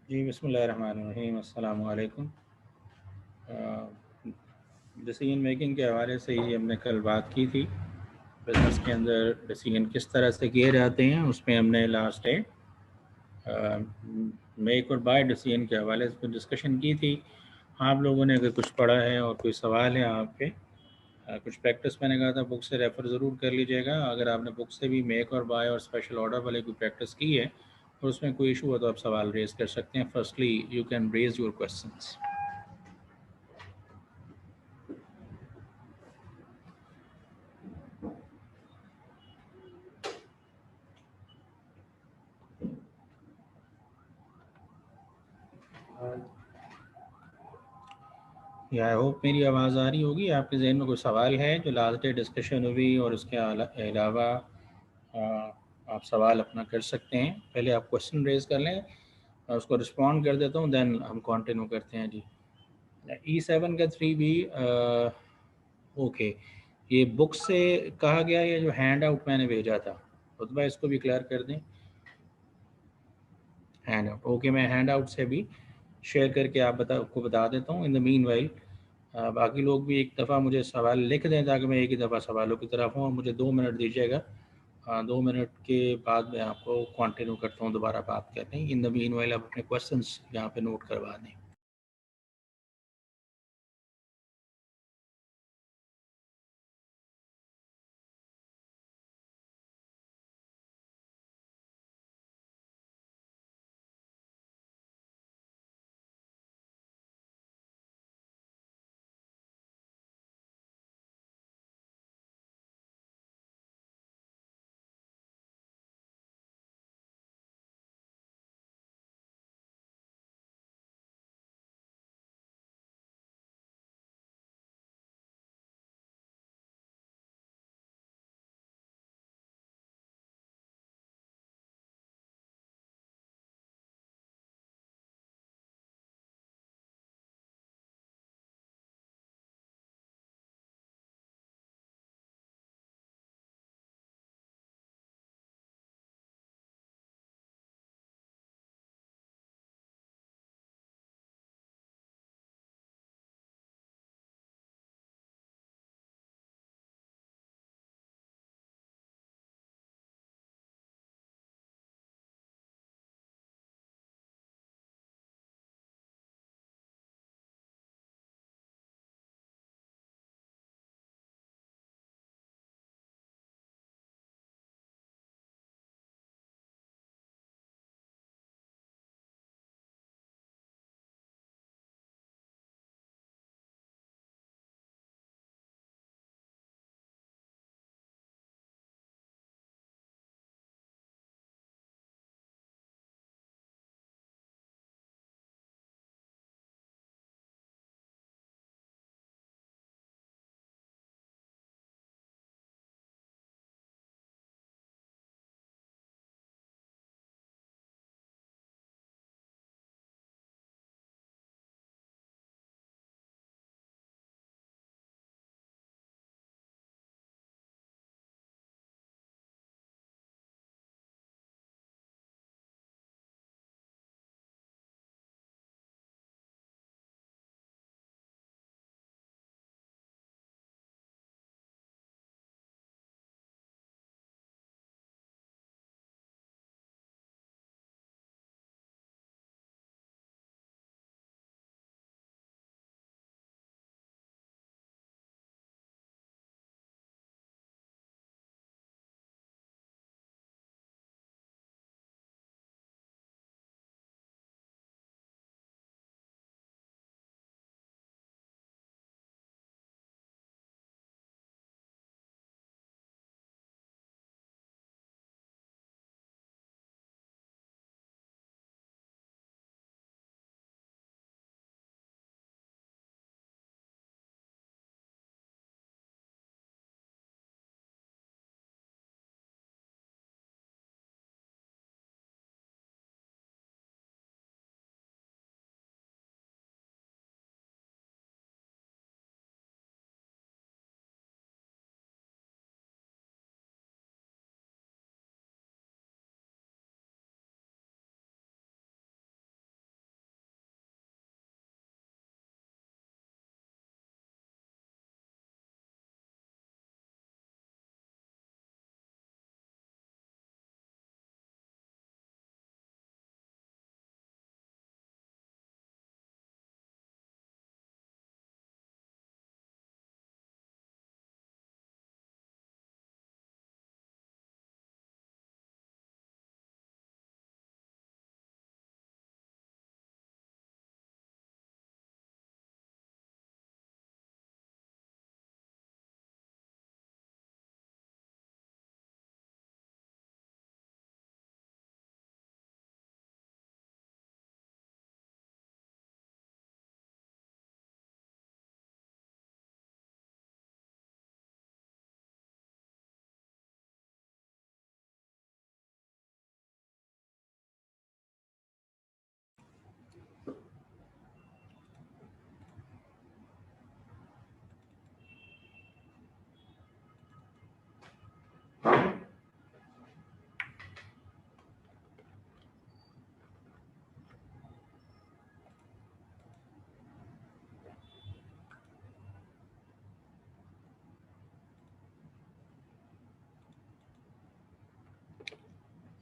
जी, बिस्मिल्लाहिर्रहमानिर्रहीम, अस्सलाम वालेकुम। डिसीजन मेकिंग के हवाले से ही हमने कल बात की थी। बिज़नेस के अंदर डिसीजन किस तरह से किए जाते हैं, उसमें हमने लास्ट डे मेक और बाय डिसीजन के हवाले से डिस्कशन की थी। आप लोगों ने अगर कुछ पढ़ा है और कोई सवाल है आपके, कुछ प्रैक्टिस मैंने कहा था बुक से रेफ़र ज़रूर कर लीजिएगा। अगर आपने बुक से भी मेक और बाय और स्पेशल ऑर्डर वाले कोई प्रैक्टिस की है और उसमें कोई इशू हो तो आप सवाल रेज़ कर सकते हैं। Firstly you can raise your questions. या आई होप मेरी आवाज़ आ रही होगी। आपके जहन में कोई सवाल है जो लास्ट डे डिस्कशन हुई और उसके अलावा आप सवाल अपना कर सकते हैं। पहले आप क्वेश्चन रेज़ कर लें, मैं उसको रिस्पॉन्ड कर देता हूँ, देन हम कंटिन्यू करते हैं। जी, E7 का 3B, ओके। ये बुक से कहा गया, ये जो हैंड आउट मैंने भेजा था, रुतबा इसको भी क्लियर कर दें। हैंड आउट, ओके, मैं हैंड आउट से भी शेयर करके आपको बता देता हूँ। इन द मीन वाइल बाकी लोग भी एक दफ़ा मुझे सवाल लिख दें ताकि मैं एक ही दफ़ा सवालों की तरफ हूँ। मुझे 2 मिनट दीजिएगा, 2 मिनट के बाद मैं आपको कंटिन्यू करता हूँ दोबारा बात करने। इन द मीन वाइल आप अपने क्वेश्चंस यहाँ पे नोट करवा दें।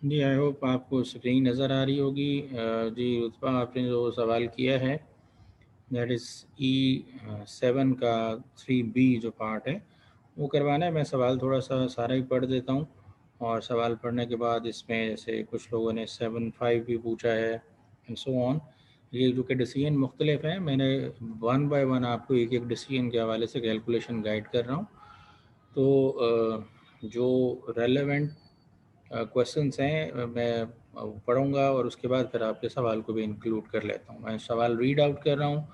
जी, आई होप आपको स्क्रीन नज़र आ रही होगी। जी रुतबा, आपने जो सवाल किया है दैट इज़ E7 का 3B जो पार्ट है वो करवाना है। मैं सवाल थोड़ा सा सारा ही पढ़ देता हूँ, और सवाल पढ़ने के बाद इसमें जैसे कुछ लोगों ने 7.5 भी पूछा है एंड सो ऑन। ये जो कि डिसीजन मुख्तलिफ हैं, मैंने वन बाय वन आपको एक एक डिसीजन के हवाले से कैलकुलेशन गाइड कर रहा हूँ। तो जो रेलेवेंट क्वेश्चंस हैं मैं पढ़ूंगा, और उसके बाद फिर आपके सवाल को भी इंक्लूड कर लेता हूँ। मैं सवाल रीड आउट कर रहा हूँ।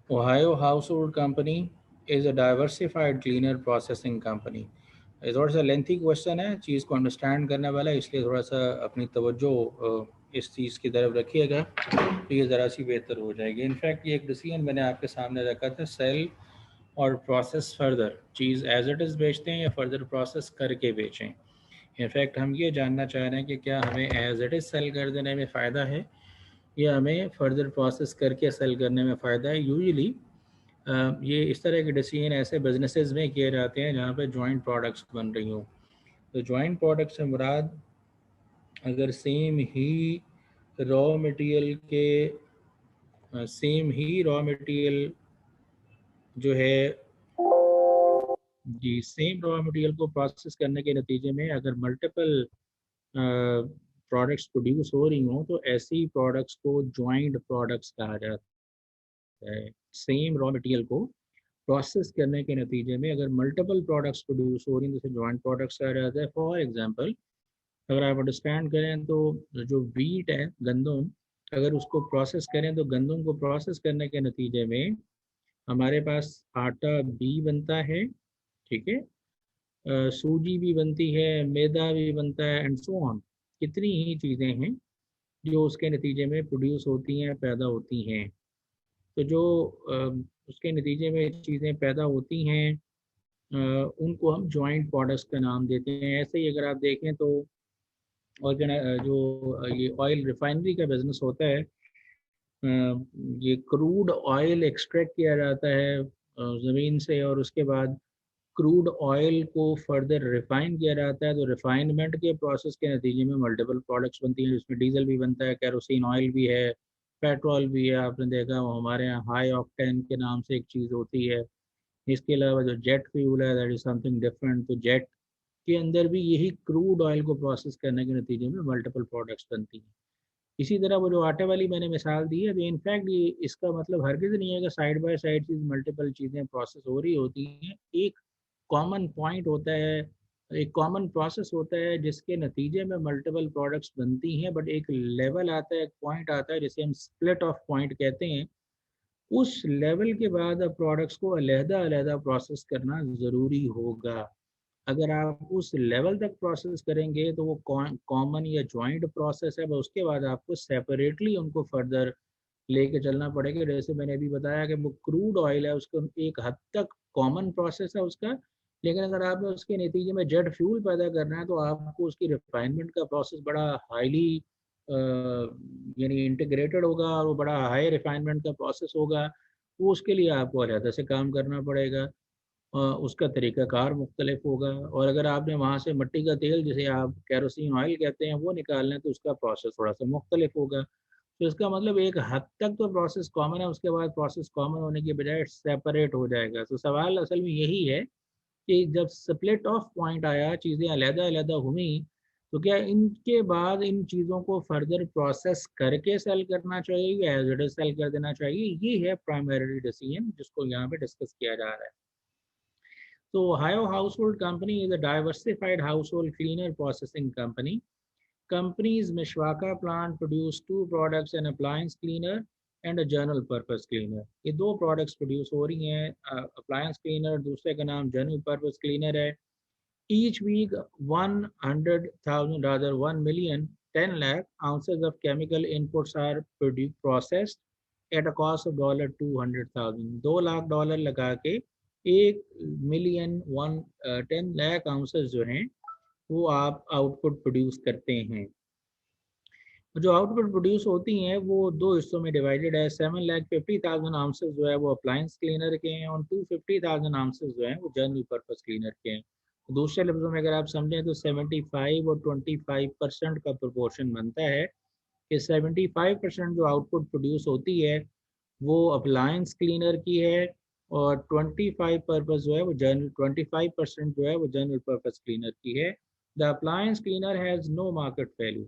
Ohio house hold company is a diversified cleaner processing company. ये थोड़ा सा लेंथी क्वेश्चन है, चीज़ को अंडरस्टैंड करने वाला है, इसलिए थोड़ा सा अपनी तवज्जो इस चीज़ की तरफ रखिएगा तो ये ज़रा सी बेहतर हो जाएगी। इनफैक्ट ये एक डिसीजन मैंने आपके सामने रखा था, सेल और प्रोसेस फर्दर, चीज़ एज इट इज़ बेचते हैं या फर्दर प्रोसेस करके बेचें। इनफैक्ट हम ये जानना चाह रहे हैं कि क्या हमें एज इट इज़ सेल कर देने में फ़ायदा है या हमें फर्दर प्रोसेस करके सेल करने में फ़ायदा है। यूजुअली ये इस तरह के डिसीजन ऐसे बिजनेसेस में किए जाते हैं जहाँ पे जॉइंट प्रोडक्ट्स बन रही हों। तो जॉइंट प्रोडक्ट से मुराद अगर सेम ही रॉ मटेरियल जो है जी, सेम रॉ मटेरियल को प्रोसेस करने के नतीजे में अगर मल्टीपल प्रोडक्ट्स प्रोड्यूस हो रही हों तो ऐसी प्रोडक्ट्स को जॉइंट प्रोडक्ट्स कहा जाता है। सेम रॉ मटेरियल को प्रोसेस करने के नतीजे में अगर मल्टीपल प्रोडक्ट्स प्रोड्यूस हो रही हैं तो जॉइंट प्रोडक्ट्स कहा जाता है। फॉर एग्जांपल, अगर आप अंडरस्टैंड करें तो जो वीट है, गंदम, अगर उसको प्रोसेस करें तो गंदम को प्रोसेस करने के नतीजे में हमारे पास आटा भी बनता है, ठीक है, सूजी भी बनती है, मैदा भी बनता है एंड सो ऑन। कितनी ही चीज़ें हैं जो उसके नतीजे में प्रोड्यूस होती हैं, पैदा होती हैं। तो जो उसके नतीजे में चीज़ें पैदा होती हैं उनको हम जॉइंट प्रोडक्ट्स का नाम देते हैं। ऐसे ही अगर आप देखें तो जो ये ऑयल रिफाइनरी का बिजनेस होता है, ये क्रूड ऑयल एक्सट्रैक्ट किया जाता है ज़मीन से, और उसके बाद क्रूड ऑयल को फर्दर रिफाइन किया जाता है। तो रिफाइनमेंट के प्रोसेस के नतीजे में मल्टीपल प्रोडक्ट्स बनती हैं, जिसमें डीजल भी बनता है, केरोसिन ऑयल भी है, पेट्रोल भी है। आपने देखा वो हमारे यहाँ हाई ऑक्टेन के नाम से एक चीज़ होती है। इसके अलावा जो जेट फ्यूल है दैट इज़ समथिंग डिफरेंट। तो जेट के अंदर भी यही क्रूड ऑयल को प्रोसेस करने के नतीजे में मल्टीपल प्रोडक्ट्स बनती हैं। इसी तरह वो जो आटे वाली मैंने मिसाल दी है, अभी इनफैक्ट ये इसका मतलब हरगिज़ नहीं है कि side by side cheese multiple चीज़ें प्रोसेस हो रही होती हैं। एक कॉमन पॉइंट होता है, एक कॉमन प्रोसेस होता है जिसके नतीजे में मल्टीपल प्रोडक्ट्स बनती हैं, बट एक लेवल आता है, एक पॉइंट आता है जिसे हम स्प्लिट ऑफ पॉइंट कहते हैं। उस लेवल के बाद अब प्रोडक्ट्स को अलहदा-अलहदा प्रोसेस करना ज़रूरी होगा। अगर आप उस लेवल तक प्रोसेस करेंगे तो वो कॉमन या जॉइंट प्रोसेस है, बस उसके बाद आपको सेपरेटली उनको फर्दर लेके चलना पड़ेगा। जैसे मैंने अभी बताया कि वो क्रूड ऑयल है, उसको एक हद तक कॉमन प्रोसेस है उसका, लेकिन अगर आपने उसके नतीजे में जेट फ्यूल पैदा करना है तो आपको उसकी रिफाइनमेंट का प्रोसेस बड़ा हाईली यानी इंटीग्रेटेड होगा, और वो बड़ा हाई रिफाइनमेंट का प्रोसेस होगा। वो उसके लिए आपको अलहदा से काम करना पड़ेगा, उसका तरीक़ाकार मुख्तलिफ होगा। और अगर आपने वहाँ से मिट्टी का तेल, जिसे आप केरोसिन ऑयल कहते हैं, वो निकालना है तो उसका प्रोसेस थोड़ा सा मुख्तलिफ होगा। तो इसका मतलब एक हद तक तो प्रोसेस कॉमन है, उसके बाद प्रोसेस कॉमन होने की बजाय सेपरेट हो जाएगा। तो सवाल असल में यही है कि जब स्प्लिट ऑफ पॉइंट आया, चीज़ें अलहदा-अलहदा हुई, तो क्या इनके बाद इन चीज़ों को फर्दर प्रोसेस करके सेल करना चाहिए या एज़ इट इज़ सेल कर देना चाहिए? ये है प्राइमरी डिसीजन जिसको यहाँ पे डिस्कस किया जा रहा है। So Ohio Household Company is a diversified household cleaner processing company. Company's Mishwaka plant produce two products, an appliance cleaner and a general purpose cleaner. ये दो products produce हो रही हैं, appliance cleaner, दूसरे का नाम general purpose cleaner है। Each week 100,000, rather 1 million 10 lakh ounces of chemical inputs are processed at a cost of $200,000। $2 lakh लगा के 1 मिलियन 10 लाख आउंसेस जो हैं वो आप आउटपुट प्रोड्यूस करते हैं। जो आउटपुट प्रोड्यूस होती हैं वो दो हिस्सों में डिवाइडेड है। 7,50,000 आउंसेस जो है वो अप्लायंस क्लीनर के हैं, और 250,000 आउंसेस जो हैं वो जनरल पर्पस क्लीनर के हैं। दूसरे लफ्ज़ों में अगर आप समझें तो 75 और 25% का प्रोपोर्शन बनता है कि 75% जो आउटपुट प्रोड्यूस होती है वो अप्लायंस क्लीनर की है, और 25 पर्पस जो है वो जनरल 25% जो है वो जनरल पर्पस क्लीनर की है। The appliance cleaner has no market value.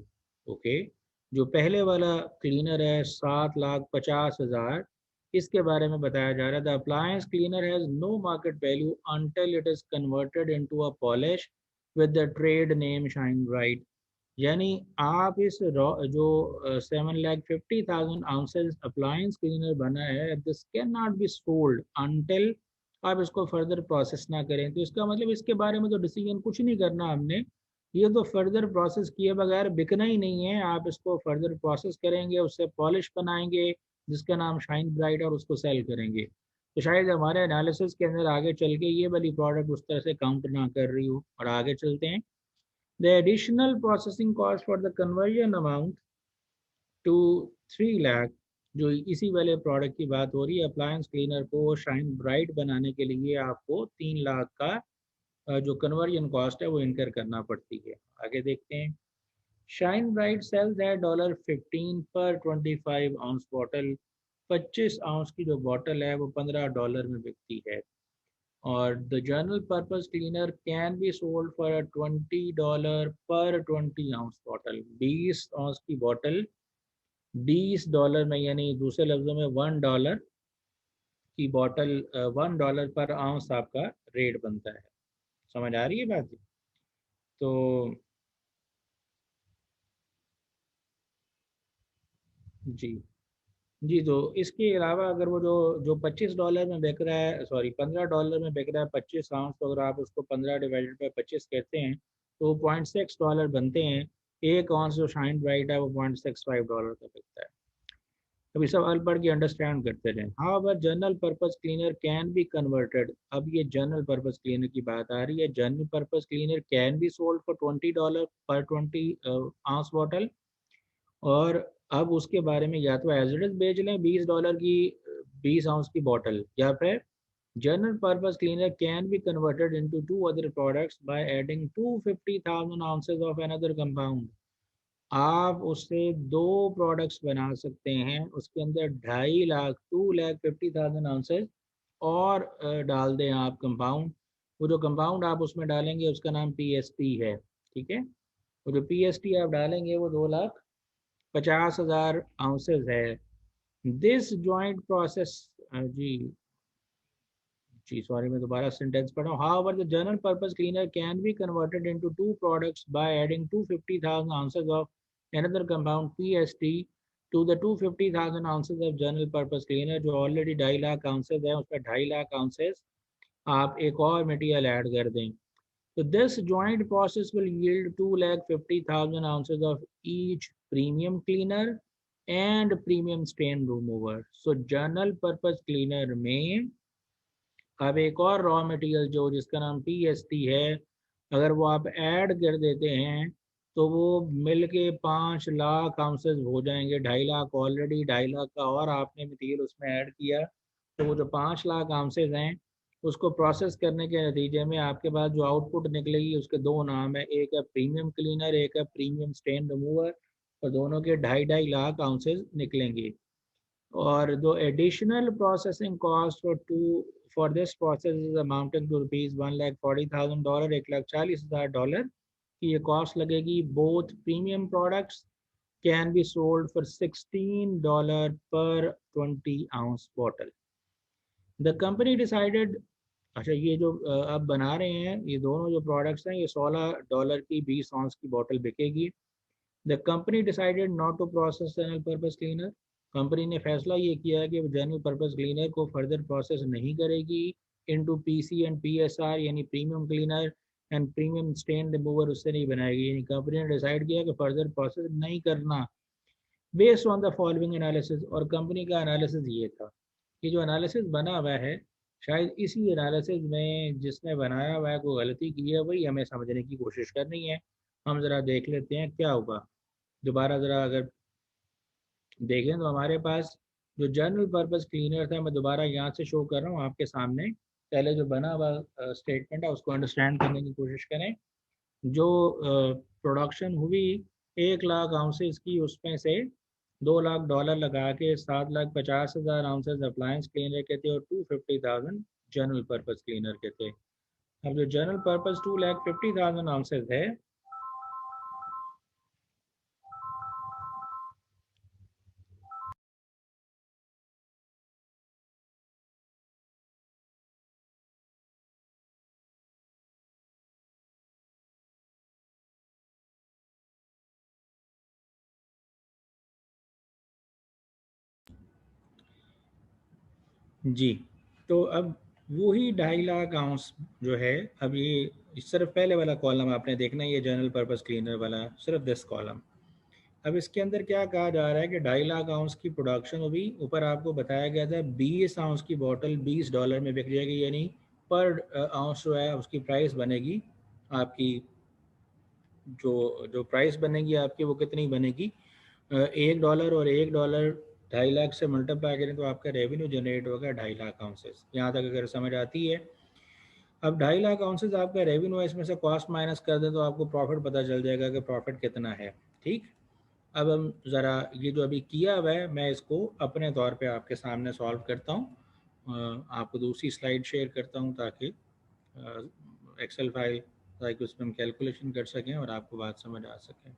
Okay, जो पहले वाला क्लीनर है 7,50,000, इसके बारे में बताया जा रहा है the appliance cleaner has no market value until it is converted into a polish with the trade name shine bright. यानी आप इस जो 7,50,000 आउंसेस अप्लायंस क्लीनर बना है, this can not be sold until आप इसको फर्दर प्रोसेस ना करें। तो इसका मतलब इसके बारे में तो डिसीजन कुछ नहीं करना हमने, ये तो फर्दर प्रोसेस किए बगैर बिकना ही नहीं है। आप इसको फर्दर प्रोसेस करेंगे, उससे पॉलिश बनाएंगे जिसका नाम शाइन ब्राइट, और उसको सेल करेंगे। तो शायद हमारे एनालिसिस के अंदर आगे चल के ये वाली प्रोडक्ट उस तरह से काउंट ना कर रही हो। और आगे चलते हैं। The additional processing cost for the conversion amount to 3 lakh, जो इसी वाले प्रोडक्ट की बात हो रही है, अप्लायंस क्लीनर को शाइन ब्राइट बनाने के लिए आपको 3 लाख का जो कन्वर्जन कॉस्ट है वो इनकर करना पड़ती है। आगे देखते हैं। शाइन ब्राइट सेल्स एट $15 पर 25 आउंस बॉटल। 25 आउंस की जो बॉटल है वो $15 में बिकती है। और the general purpose cleaner can be sold for $20 पर 20 आउंस बॉटल। 20 आउंस की बॉटल $20 में, यानी दूसरे लफ्जों में $1 की बॉटल, $1 पर आउंस आपका रेट बनता है। समझ आ रही है बात? तो जी जी, तो इसके अलावा अगर वो जो जो $25 में बिक रहा है, सॉरी $15 में बिक रहा है 25 आउंस, तो अगर आप उसको 15 डिवाइडेड बाई 25 कहते हैं तो $0.6 बनते हैं। एक आउंस जो शाइन ब्राइट है वो $0.65 का बिकता है। अभी सवाल पढ़ के अंडरस्टैंड करते रहें। हाँ, अगर general purpose cleaner can be converted, अब ये जनरल पर्पस क्लीनर की बात आ रही है। General purpose cleaner can be sold for $20 पर 20 आउंस बॉटल। और अब उसके बारे में या तो एज इट इज बेच लें $20 की 20 आउंस की बॉटल, या फिर general purpose cleaner can be converted into to other products by adding 250,000 ounces of another compound. आप उससे दो प्रोडक्ट्स बना सकते हैं, उसके अंदर 2.5 लाख 2,50,000 आउंसेस और डाल दें आप कंपाउंड। वो जो कंपाउंड आप उसमें डालेंगे उसका नाम PST है। ठीक है, वो जो PST आप डालेंगे वो 2,50,000 आउंसेस है। दिस जॉइंट प्रोसेस, जी जी सॉरी, मैं दोबारा सेंटेंस पढ़ा हूँ। However the general purpose cleaner can be converted into two products by adding 250,000 ounces of another compound PST to the 250,000 ounces of general purpose cleaner। जो already 2.5 lakh ounces है उसका 2.5 lakh ounces आप एक और मटेरियल ऐड कर दें। तो this joint process will yield 2,50,000 ounces of each premium cleaner and premium stain remover। So general purpose cleaner में अब एक और रॉ मटेरियल जो जिसका नाम PST है, अगर वो आप ऐड कर देते हैं तो वो मिल के 5 लाख आउंसेस हो जाएंगे। 2.5 लाख ऑलरेडी, 2.5 लाख का और आपने मटेरियल उसमें ऐड किया, तो वो जो 5 लाख आउंसेस हैं उसको प्रोसेस करने के नतीजे में आपके पास जो आउटपुट निकलेगी उसके दो नाम है, एक है प्रीमियम क्लीनर, एक है प्रीमियम स्टेन रिमूवर, और दोनों के 2.5 लाख आउंसेस निकलेंगे। और जो additional processing cost for this process is amounting to rupees $1,40,000, $1,40,000 की ये कॉस्ट लगेगी। Both premium products can be sold for $16 per 20 ounce bottle. The company decided, अच्छा ये जो अब बना रहे हैं ये दोनों जो प्रोडक्ट्स हैं ये $16 की 20 आउंस की बॉटल बिकेगी। The company decided not to process general purpose cleaner. Company ने फैसला ये किया है कि वो जनरल पर्पस क्लीनर को फर्दर प्रोसेस नहीं करेगी इनटू PC एंड PSR, यानी premium cleaner and premium stain remover उससे नहीं बनाएगी। यानी कंपनी ने डिसाइड किया कि फर्दर प्रोसेस नहीं करना based on the following analysis. और कंपनी का एनालिसिस ये था, ये जो एनालिसिस बना हुआ है शायद इसी एनालिसिस में जिसने बनाया हुआ है कोई गलती की है, वही हमें समझने की कोशिश करनी है। हम ज़रा देख लेते हैं क्या होगा। दोबारा ज़रा अगर देखें तो हमारे पास जो जनरल पर्पस क्लीनर था, मैं दोबारा यहाँ से शो कर रहा हूँ आपके सामने, पहले जो बना हुआ स्टेटमेंट है उसको अंडरस्टैंड करने की कोशिश करें। जो प्रोडक्शन हुई 1 लाख आउंसेस की, उसमें से $2 लाख लगा के 7,50,000 अप्लायंस क्लीनर के थे और 250,000 जनरल पर्पस क्लीनर के थे। अब जो जनरल पर्पस 2,50,000 आउंसेस है, जी, तो अब वही 2.5 लाख आउंस जो है, अब ये सिर्फ पहले वाला कॉलम आपने देखना है, ये जनरल पर्पस क्लीनर वाला, सिर्फ दिस कॉलम। अब इसके अंदर क्या कहा जा रहा है कि 2.5 लाख आउंस की प्रोडक्शन हुई, ऊपर आपको बताया गया था 20 आउंस की बोतल $20 में बिक जाएगी, यानी पर आउंस जो है उसकी प्राइस बनेगी आपकी, जो प्राइस बनेगी आपकी वो कितनी बनेगी, $1 और $1 2.5 लाख से मल्टीप्लाई करें तो आपका रेवेन्यू जनरेट होगा 2.5 लाख आउंसेस। यहाँ तक अगर समझ आती है। अब 2.5 लाख आउंसेस आपका रेवेन्यू है, इसमें से कॉस्ट माइनस कर दें तो आपको प्रॉफिट पता चल जाएगा कि प्रॉफिट कितना है। ठीक, अब हम ज़रा ये जो अभी किया हुआ है मैं इसको अपने तौर पे आपके सामने सॉल्व करता हूँ, आपको दूसरी स्लाइड शेयर करता हूँ ताकि एक्सेल फाइल, ताकि उसमें हम कैलकुलेशन कर सकें और आपको बात समझ आ सके।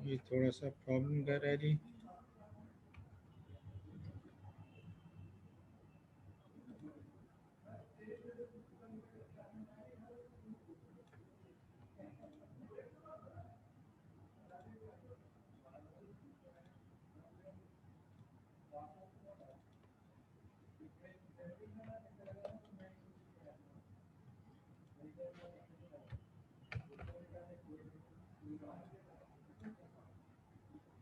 ये थोड़ा सा प्रॉब्लम कर रहा है जी।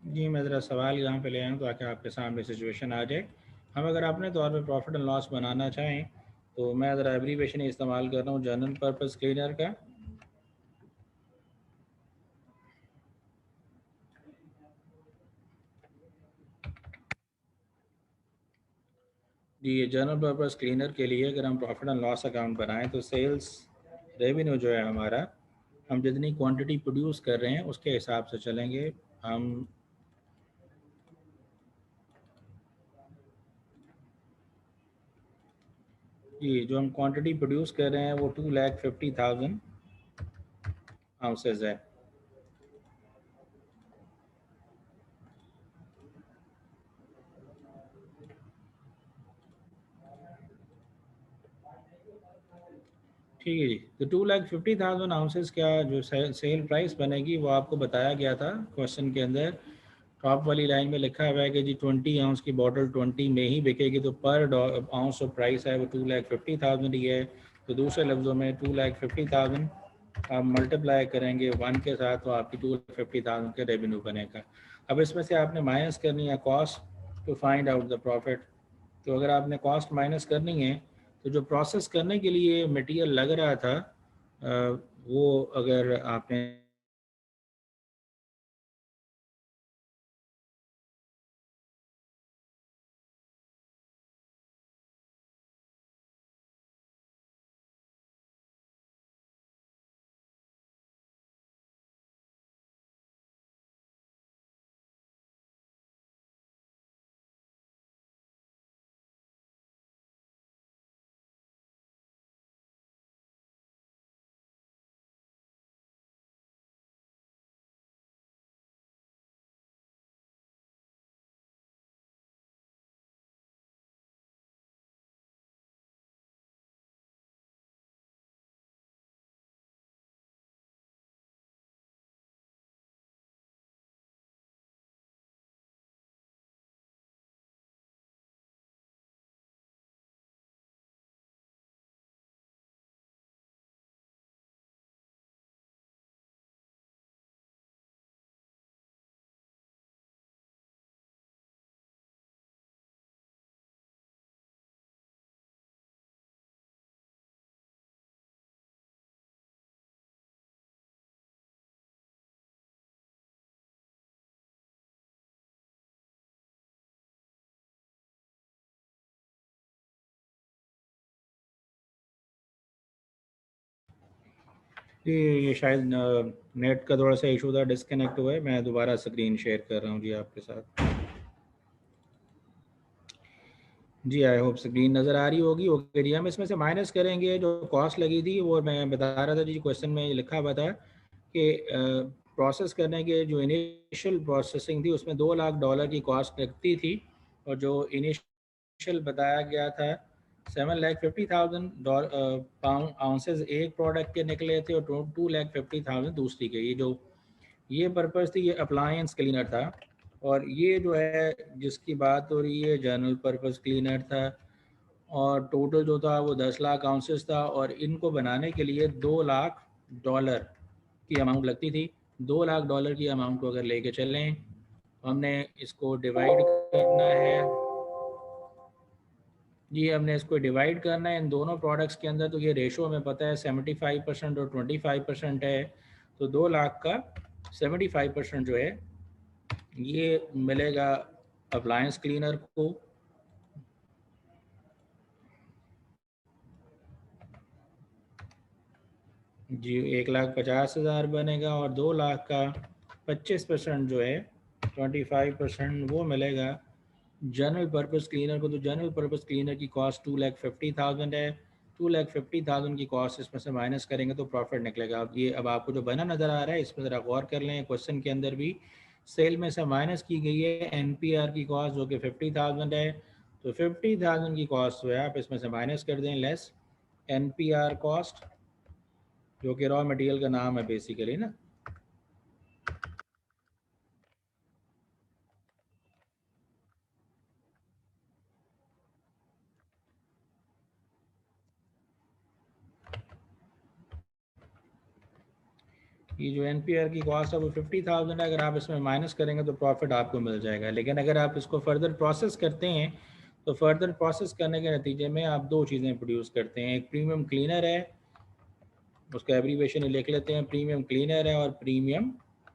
जी, मैं ज़रा सवाल यहाँ पे ले आऊँ ताकि आपके सामने सिचुएशन आ जाए। हम अगर अपने तौर पे प्रॉफिट एंड लॉस बनाना चाहें तो मैं ज़रा एब्रीवेशन इस्तेमाल कर रहा हूँ जनरल पर्पस क्लीनर का। जी, ये जनरल पर्पस क्लीनर के लिए अगर हम प्रॉफिट एंड लॉस अकाउंट बनाएं तो सेल्स रेवेन्यू जो है हमारा, हम जितनी क्वांटिटी प्रोड्यूस कर रहे हैं उसके हिसाब से चलेंगे। हम जी, जो हम क्वांटिटी प्रोड्यूस कर रहे हैं वो 2,50,000 आउंसेस है। ठीक है जी, तो 2,50,000 आउंसेस का जो सेल प्राइस बनेगी वो आपको बताया गया था क्वेश्चन के अंदर। टॉप वाली लाइन में लिखा हुआ है कि जी 20 आउंस की बॉटल 20 में ही बिकेगी, तो पर आउंस जो प्राइस है वो 2,50,000 ही है। तो दूसरे लफ्ज़ों में 2,50,000 आप मल्टीप्लाई करेंगे 1 के साथ तो आपकी 2,50,000 का रेवेन्यू बनेगा। अब इसमें से आपने माइनस करनी है cost to find out the profit. तो अगर आपने कॉस्ट माइनस करनी है तो जो प्रोसेस करने के लिए मटेरियल लग रहा था, वो अगर आपने ये शायद नेट का थोड़ा सा इशू था, डिस्कनेक्ट हुआ है। मैं दोबारा स्क्रीन शेयर कर रहा हूँ जी आपके साथ। जी आई होप स्क्रीन नज़र आ रही होगी। ओके जी, हम इसमें से माइनस करेंगे जो कॉस्ट लगी थी, वो मैं बता रहा था जी, क्वेश्चन में लिखा हुआ था कि प्रोसेस करने के जो इनिशियल प्रोसेसिंग थी उसमें $2 लाख की कॉस्ट लगती थी, और जो इनिशियल बताया गया था 7,50,000 पाउंड आउंसेस एक प्रोडक्ट के निकले थे, और 2,50,000 दूसरी के। ये पर्पज़ थी, ये अप्लायंस क्लीनर था। और ये जो है जिसकी बात हो रही है जनरल पर्पज़ क्लीनर था, और टोटल जो था वो 10 लाख आउंसेस था, और इनको बनाने के लिए $2 लाख की अमाउंट लगती थी। $2 लाख की अमाउंट को अगर लेके चलें, हमने इसको डिवाइड करना है जी, हमने इसको डिवाइड करना है इन दोनों प्रोडक्ट्स के अंदर। तो ये रेशो हमें पता है 75% और 25% है। तो 2 लाख का 75% जो है ये मिलेगा अप्लायंस क्लीनर को। जी 1,50,000 बनेगा, और 2 लाख का 25% जो है 25% वो मिलेगा जनरल पर्पस क्लीनर को। तो जनरल पर्पस क्लीनर की कॉस्ट 2,50,000 है। 2,50,000 की कॉस्ट इसमें से माइनस करेंगे तो प्रॉफिट निकलेगा। अब आपको जो बना नज़र आ रहा है इसमें ज़रा गौर कर लें, क्वेश्चन के अंदर भी सेल में से माइनस की गई है NPR की कॉस्ट जो कि 50,000 है। तो 50,000 की कॉस्ट जो है आप इसमें से माइनस कर दें, लेस NPR कॉस्ट जो कि रॉ मटेरियल का नाम है बेसिकली ना। ये जो NPR की कॉस्ट है वो 50,000 है। अगर आप इसमें माइनस करेंगे तो प्रॉफिट आपको मिल जाएगा। लेकिन अगर आप इसको फर्दर प्रोसेस करते हैं तो फर्दर प्रोसेस करने के नतीजे में आप दो चीज़ें प्रोड्यूस करते हैं। एक प्रीमियम क्लीनर है, उसका एब्रीवेशन लिख लेते हैं, प्रीमियम क्लीनर है, और प्रीमियम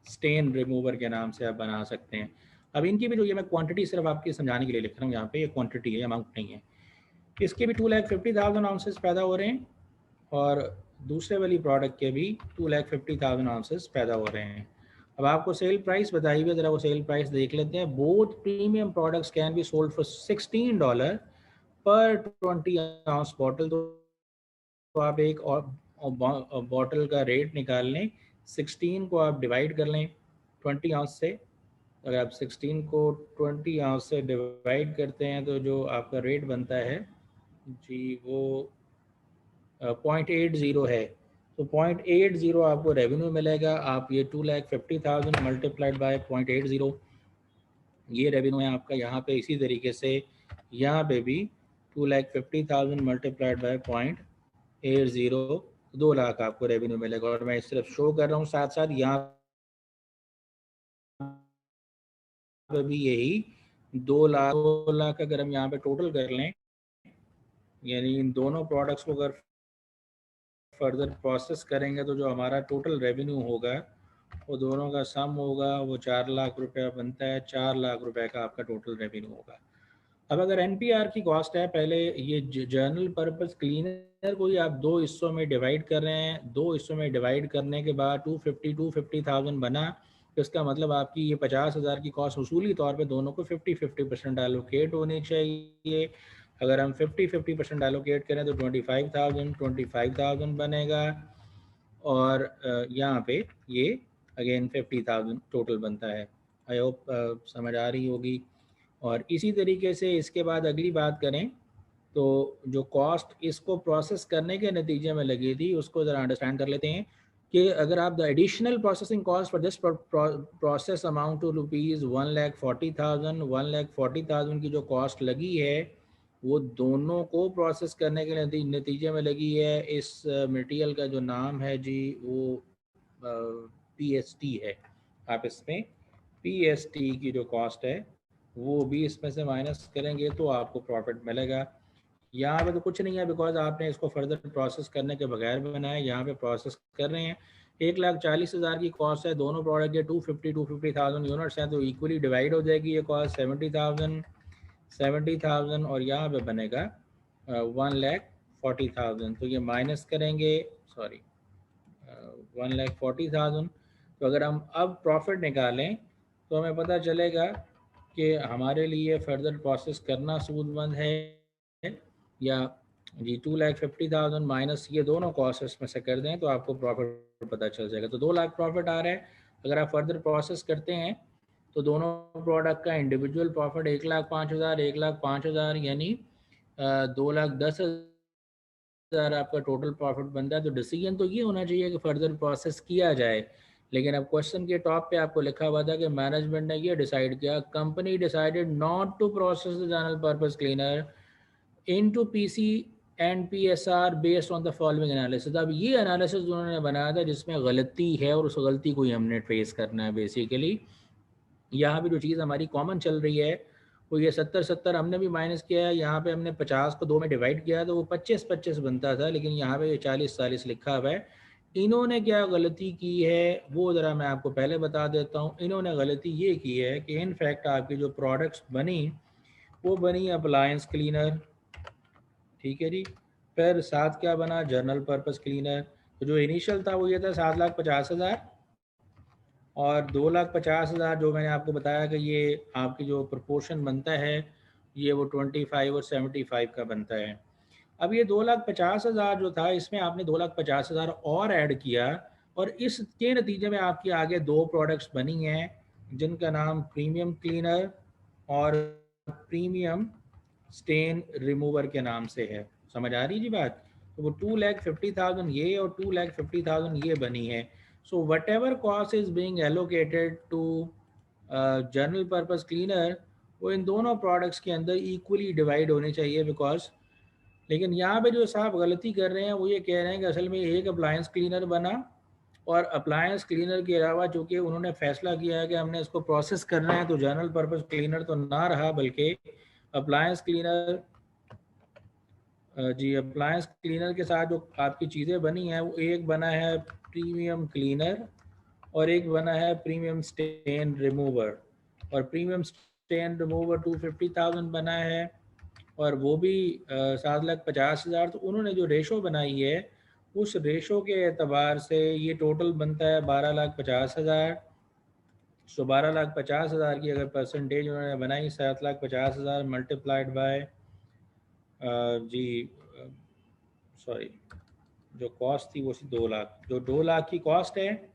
स्टेन रिमूवर के नाम से आप बना सकते हैं। अब इनकी भी जो ये मैं क्वांटिटी सिर्फ आपके समझाने के लिए लिख रहा हूँ यहाँ पे, ये क्वांटिटी है, अमाउंट नहीं है। इसके भी 2,50,000 आउंसेस पैदा हो रहे हैं, और दूसरे वाली प्रोडक्ट के भी 2,50,000 आउंसेस पैदा हो रहे हैं। अब आपको सेल प्राइस बताई हुई, ज़रा वो सेल प्राइस देख लेते हैं। Both premium products can be sold for $16 per 20 ounce bottle. तो आप एक और बॉटल का रेट निकाल लें, 16 को आप डिवाइड कर लें 20 आउंस से। अगर आप 16 को 20 आउंस से डिवाइड करते हैं तो जो आपका रेट बनता है जी वो 0.80 है। तो 0.80 आपको रेवेन्यू मिलेगा। आप ये 2,50,000 मल्टीप्लाइड बाय 0.80, ये रेवेन्यू है आपका। यहाँ पे इसी तरीके से यहाँ पे भी 2,50,000 मल्टीप्लाइड बाय 0.80, 2 लाख आपको रेवेन्यू मिलेगा। और मैं सिर्फ शो कर रहा हूँ साथ साथ, यहाँ पे भी यही 2 लाख अगर हम यहाँ पे टोटल कर लें, यानी इन दोनों प्रोडक्ट्स को अगर फर्दर प्रोसेस करेंगे तो जो हमारा टोटल रेवेन्यू होगा वो दोनों का सम होगा, वो 4 लाख रुपया बनता है। 4 लाख रुपए का आपका टोटल रेवेन्यू होगा। अब अगर NPR की कॉस्ट है, पहले ये जर्नल पर्पस क्लीनर को ही आप दो हिस्सों में डिवाइड कर रहे हैं। दो हिस्सों में डिवाइड करने के बाद 250,000 बना, तो इसका मतलब आपकी ये 50,000 की कॉस्ट उसूली तौर पे दोनों को 50-50% एलोकेट होनी चाहिए। अगर हम 50-50% एलोकेट करें तो 25,000 बनेगा, और यहाँ पे ये अगेन 50,000 टोटल बनता है। आई होप समझ आ रही होगी। और इसी तरीके से इसके बाद अगली बात करें तो जो कॉस्ट इसको प्रोसेस करने के नतीजे में लगी थी उसको ज़रा अंडरस्टैंड कर लेते हैं कि अगर आप the additional processing cost for this process amount to rupees 1,40,000, 1,40,000 की जो कॉस्ट लगी है वो दोनों को प्रोसेस करने के नतीजे में लगी है। इस मटेरियल का जो नाम है जी वो PST है। आप इसमें PST की जो कॉस्ट है वो भी इसमें से माइनस करेंगे तो आपको प्रॉफिट मिलेगा। यहाँ पे तो कुछ नहीं है, बिकॉज आपने इसको फर्दर प्रोसेस करने के बगैर बनाया। यहाँ पे प्रोसेस कर रहे हैं। 1,40,000 की कॉस्ट है, दोनों प्रोडक्ट के 250,000 यूनिट्स हैं, तो इक्वली डिवाइड हो जाएगी ये कॉस्ट 70,000 और यहाँ पे बनेगा 1,40,000। तो ये माइनस करेंगे, सॉरी 1,40,000। तो अगर हम अब प्रॉफिट निकालें तो हमें पता चलेगा कि हमारे लिए फर्दर प्रोसेस करना सूदमंद है या जी 2,50,000 माइनस ये दोनों कॉस्ट इसमें से कर दें तो आपको प्रॉफिट पता चल जाएगा। तो 2 लाख प्रॉफिट आ रहा है। अगर आप फर्दर प्रोसेस करते हैं तो दोनों प्रोडक्ट का इंडिविजुअल प्रॉफिट 1,05,000 1,05,000 यानी 2,10,000 आपका टोटल प्रॉफिट बनता है। तो डिसीजन तो ये होना चाहिए कि फर्दर प्रोसेस किया जाए, लेकिन अब क्वेश्चन के टॉप पे आपको लिखा हुआ था कि मैनेजमेंट ने ये डिसाइड किया, company decided not to process the general purpose cleaner into PC and PSR based on the following analysis. अब ये एनालिसिस उन्होंने बनाया था जिसमें गलती है और उस गलती को ही हमने ट्रेस करना है। बेसिकली यहाँ पे जो चीज़ हमारी कॉमन चल रही है वो ये 70-70 हमने भी माइनस किया है। यहाँ पे हमने 50 को 2 में डिवाइड किया तो वो 25-25 बनता था, लेकिन यहाँ पे ये 40-40 लिखा हुआ है। इन्होंने क्या गलती की है वो ज़रा मैं आपको पहले बता देता हूँ। इन्होंने गलती ये की है कि इनफैक्ट आपकी जो प्रोडक्ट्स बनी वो बनी अप्लायंस क्लीनर, ठीक है जी। फिर साथ क्या बना, जनरल पर्पस क्लीनर। तो जो इनिशियल था वो ये था 7,50,000 और 2,50,000 जो मैंने आपको बताया कि ये आपकी जो प्रोपोर्शन बनता है ये वो 25 और 75 का बनता है। अब ये 2,50,000 जो था इसमें आपने 2,50,000 और ऐड किया और इसके नतीजे में आपकी आगे दो प्रोडक्ट्स बनी हैं जिनका नाम प्रीमियम क्लीनर और प्रीमियम स्टेन रिमूवर के नाम से है। समझ आ रही जी बात? तो वो 2,50,000 ये और 2,50,000 ये बनी है। So whatever cost is being allocated to general purpose cleaner वो इन दोनों प्रोडक्ट्स के अंदर इक्वली डिवाइड होने चाहिए बिकॉज, लेकिन यहाँ पे जो साहब गलती कर रहे हैं वो ये कह रहे हैं कि असल में एक अप्लायंस क्लीनर बना और अप्लायंस क्लीनर के अलावा चूँकि उन्होंने फैसला किया है कि हमने इसको प्रोसेस करना है तो जनरल पर्पस क्लीनर तो ना रहा बल्कि अप्लायंस क्लीनर जी अप्लायंस क्लीनर के साथ जो आपकी चीज़ें बनी हैं वो एक बना है प्रीमियम क्लीनर और एक बना है प्रीमियम स्टेन रिमूवर। और प्रीमियम स्टेन रिमूवर 250,000 बना है और वो भी 7,50,000। तो उन्होंने जो रेशो बनाई है उस रेशो के एतबार से ये टोटल बनता है 12,50,000। सो 12,50,000 की अगर परसेंटेज उन्होंने बनाई 7,50,000 मल्टीप्लाइड बाय जी सॉरी जो कॉस्ट थी वो 2 लाख, जो 2 लाख की कॉस्ट है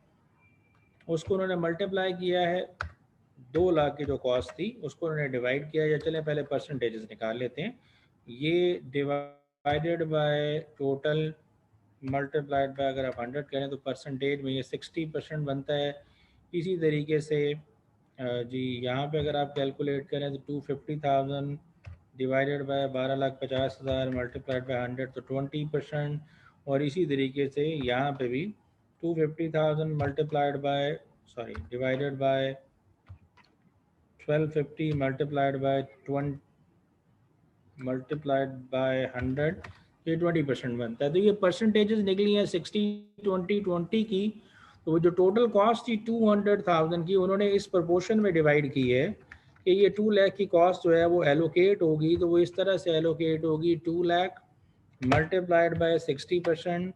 उसको उन्होंने मल्टीप्लाई किया है 2 लाख की जो कॉस्ट थी उसको उन्होंने डिवाइड किया। या चलें पहले परसेंटेजेस निकाल लेते हैं। ये divided by total multiplied by अगर आप 100 करें तो परसेंटेज में ये 60% बनता है। इसी तरीके से जी यहाँ पे अगर आप कैलकुलेट करें तो 250,000 डिवाइडेड बाय 12,50,000 मल्टीप्लाइड बाय 100 तो 20%। और इसी तरीके से यहाँ पे भी 250,000 multiplied by sorry divided by 1250 multiplied by 20 multiplied by 100 ये 20% बनता है। तो ये परसेंटेजेस निकली हैं 60-20-20 की। तो वो जो टोटल कॉस्ट थी 200,000 की उन्होंने इस प्रोपोर्शन में डिवाइड की है कि ये 2 लाख की कॉस्ट जो है वो एलोकेट होगी। तो वो इस तरह से एलोकेट होगी 2 लाख मल्टीप्लाइड बाय 60%,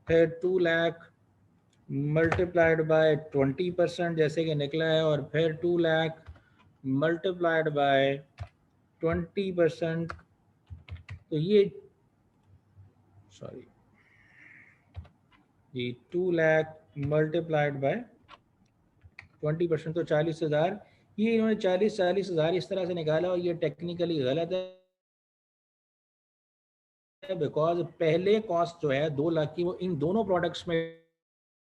फिर 2 लाख मल्टीप्लाइड बाय 20% जैसे कि निकला है, और फिर 2 लाख मल्टीप्लाइड बाय 20%। तो ये सॉरी जी 2 लाख मल्टीप्लाइड बाय 20% तो 40,000। ये इन्होंने 40,000 इस तरह से निकाला और ये टेक्निकली गलत है बिकॉज पहले कॉस्ट जो है 2 लाख की वो इन दोनों प्रोडक्ट्स में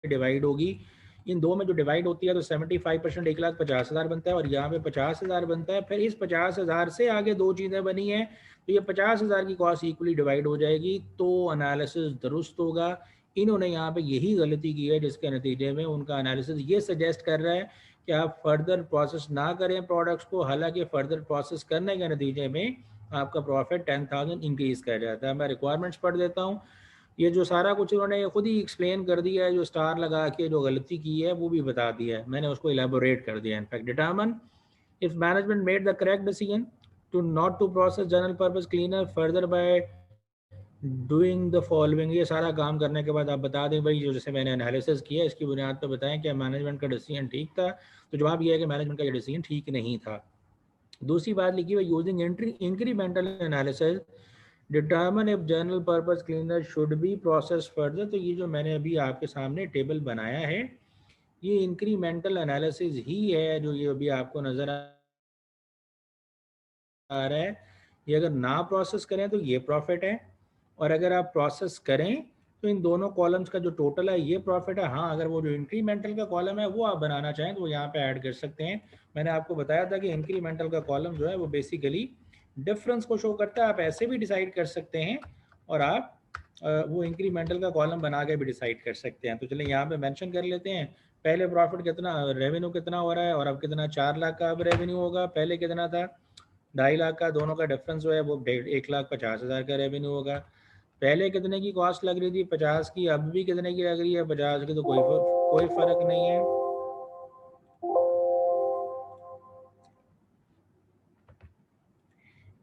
डिवाइड होगी। इन दो में जो डिवाइड होती है तो 75% 1,50,000 बनता है और यहाँ पे 50,000 बनता है। फिर इस 50,000 से आगे दो चीज़ें बनी हैं तो ये 50,000 की कॉस्ट इक्वली डिवाइड हो जाएगी तो एनालिसिस दुरुस्त होगा। इन्होंने यहाँ पे यही गलती की है जिसके नतीजे में उनका एनालिसिस ये सजेस्ट कर रहा है कि आप फर्दर प्रोसेस ना करें प्रोडक्ट्स को, हालांकि फर्दर प्रोसेस करने के नतीजे में आपका प्रॉफिट 10,000 इंक्रीज़ कर जाता है। मैं रिक्वायरमेंट्स पढ़ देता हूँ। ये जो सारा कुछ उन्होंने खुद ही एक्सप्लेन कर दिया है, जो स्टार लगा के जो गलती की है वो भी बता दिया है, मैंने उसको इलेबोरेट कर दिया। In fact determine if management made the correct decision to not to process general purpose cleaner further by doing the following, ये सारा काम करने के बाद आप बता दें भाई जो जैसे मैंने एनालिसिस किया इसकी बुनियाद पर बताएं कि मैनेजमेंट का डिसीजन ठीक था, तो जवाब ये है कि मैनेजमेंट का ये डिसीजन ठीक नहीं था। दूसरी बात लिखी हुई using incremental analysis determine if general purpose cleaner should be process further. तो ये जो मैंने अभी आपके सामने टेबल बनाया है ये इंक्रीमेंटल एनालिसिस ही है, जो ये अभी आपको नज़र आ रहा है। ये अगर ना प्रोसेस करें तो ये प्रॉफिट है, और अगर आप प्रोसेस करें तो इन दोनों कॉलम्स का जो टोटल है ये प्रॉफिट है। हाँ, अगर वो जो इंक्रीमेंटल का कॉलम है वो आप बनाना चाहें तो वो यहाँ पे ऐड कर सकते हैं। मैंने आपको बताया था कि इंक्रीमेंटल का कॉलम जो है वो बेसिकली डिफरेंस को शो करता है। आप ऐसे भी डिसाइड कर सकते हैं और आप वो इंक्रीमेंटल का कॉलम बना के भी डिसाइड कर सकते हैं। तो चलिए यहाँ पे मेंशन कर लेते हैं पहले प्रॉफिट कितना, रेवेन्यू कितना हो रहा है और अब कितना, 4 लाख का अब रेवेन्यू होगा, पहले कितना था 2.5 लाख का। दोनों का डिफरेंस जो है वो 1,50,000 का रेवेन्यू होगा। पहले कितने की कॉस्ट लग रही थी 50 की, अब भी कितने की लग रही है 50 की, तो कोई फर्क नहीं है।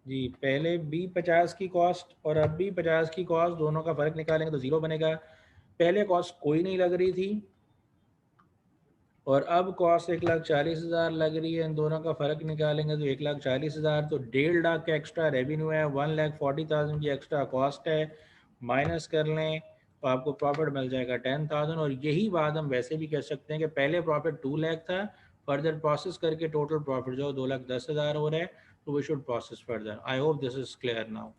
जी, पहले भी 50 की कॉस्ट और अब भी 50 की कॉस्ट, दोनों का फर्क निकालेंगे तो जीरो बनेगा। पहले कॉस्ट कोई नहीं लग रही थी और अब कॉस्ट 1,40,000 लग रही है, इन दोनों का फ़र्क निकालेंगे तो 1,40,000, तो 1.5 लाख का एक्स्ट्रा रेवेन्यू है, 1,40,000 की एक्स्ट्रा कॉस्ट है, माइनस कर लें तो आपको प्रॉफिट मिल जाएगा 10,000। और यही बात हम वैसे भी कह सकते हैं कि पहले प्रॉफिट 2 लाख था, फर्दर प्रोसेस करके टोटल प्रॉफिट जो 2,10,000 हो रहा है, तो we should process further. I hope this is clear now.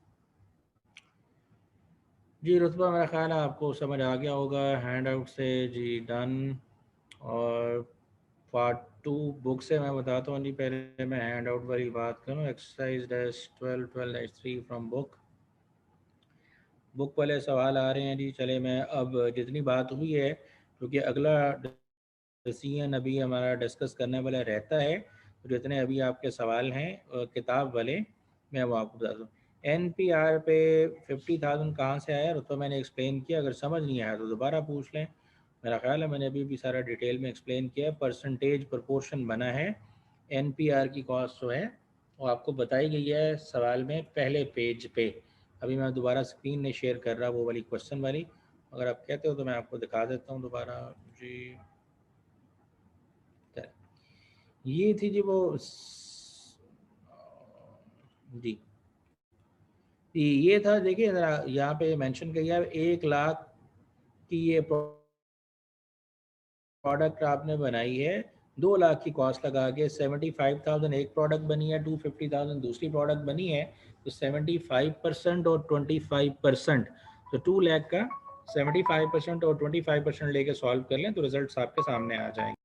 जी रुतबा, मेरा ख्याल है आपको समझ आ गया होगा हैंड आउट से। जी डन। और पार्ट 2 बुक से मैं बताता हूँ जी। पहले मैं हैंड आउट वाली बात करूँ, exercise dash 12 from book. Book वाले सवाल आ रहे हैं जी। चले मैं अब जितनी बात हुई है, क्योंकि अगला डिसीजन अभी हमारा डिस्कस करने वाला रहता है, तो जितने अभी आपके सवाल हैं किताब वाले, मैं वो आपको बता दूँ। NPR पे 50,000 कहाँ से आया, तो मैंने एक्सप्लेन किया, अगर समझ नहीं आया तो दोबारा पूछ लें। मेरा ख्याल है मैंने अभी भी सारा डिटेल में एक्सप्लेन किया। परसेंटेज प्रोपोर्शन बना है, NPR की कॉस्ट जो है वो आपको बताई गई है सवाल में पहले पेज पे। अभी मैं दोबारा स्क्रीन नहीं शेयर कर रहा वो वाली क्वेश्चन वाली, अगर आप कहते हो तो मैं आपको दिखा देता हूँ दोबारा जी। ये थी जी वो जी, ये था, देखिए ज़रा यहाँ पे मेंशन किया है 1 लाख की ये प्रोडक्ट आपने बनाई है, 2 लाख की कॉस्ट लगा के 75,000 एक प्रोडक्ट बनी है, 250,000 दूसरी प्रोडक्ट बनी है, तो 75% और 25%, तो 2 लाख का 75% और 25% लेके सॉल्व कर लें तो रिजल्ट आपके सामने आ जाएंगे।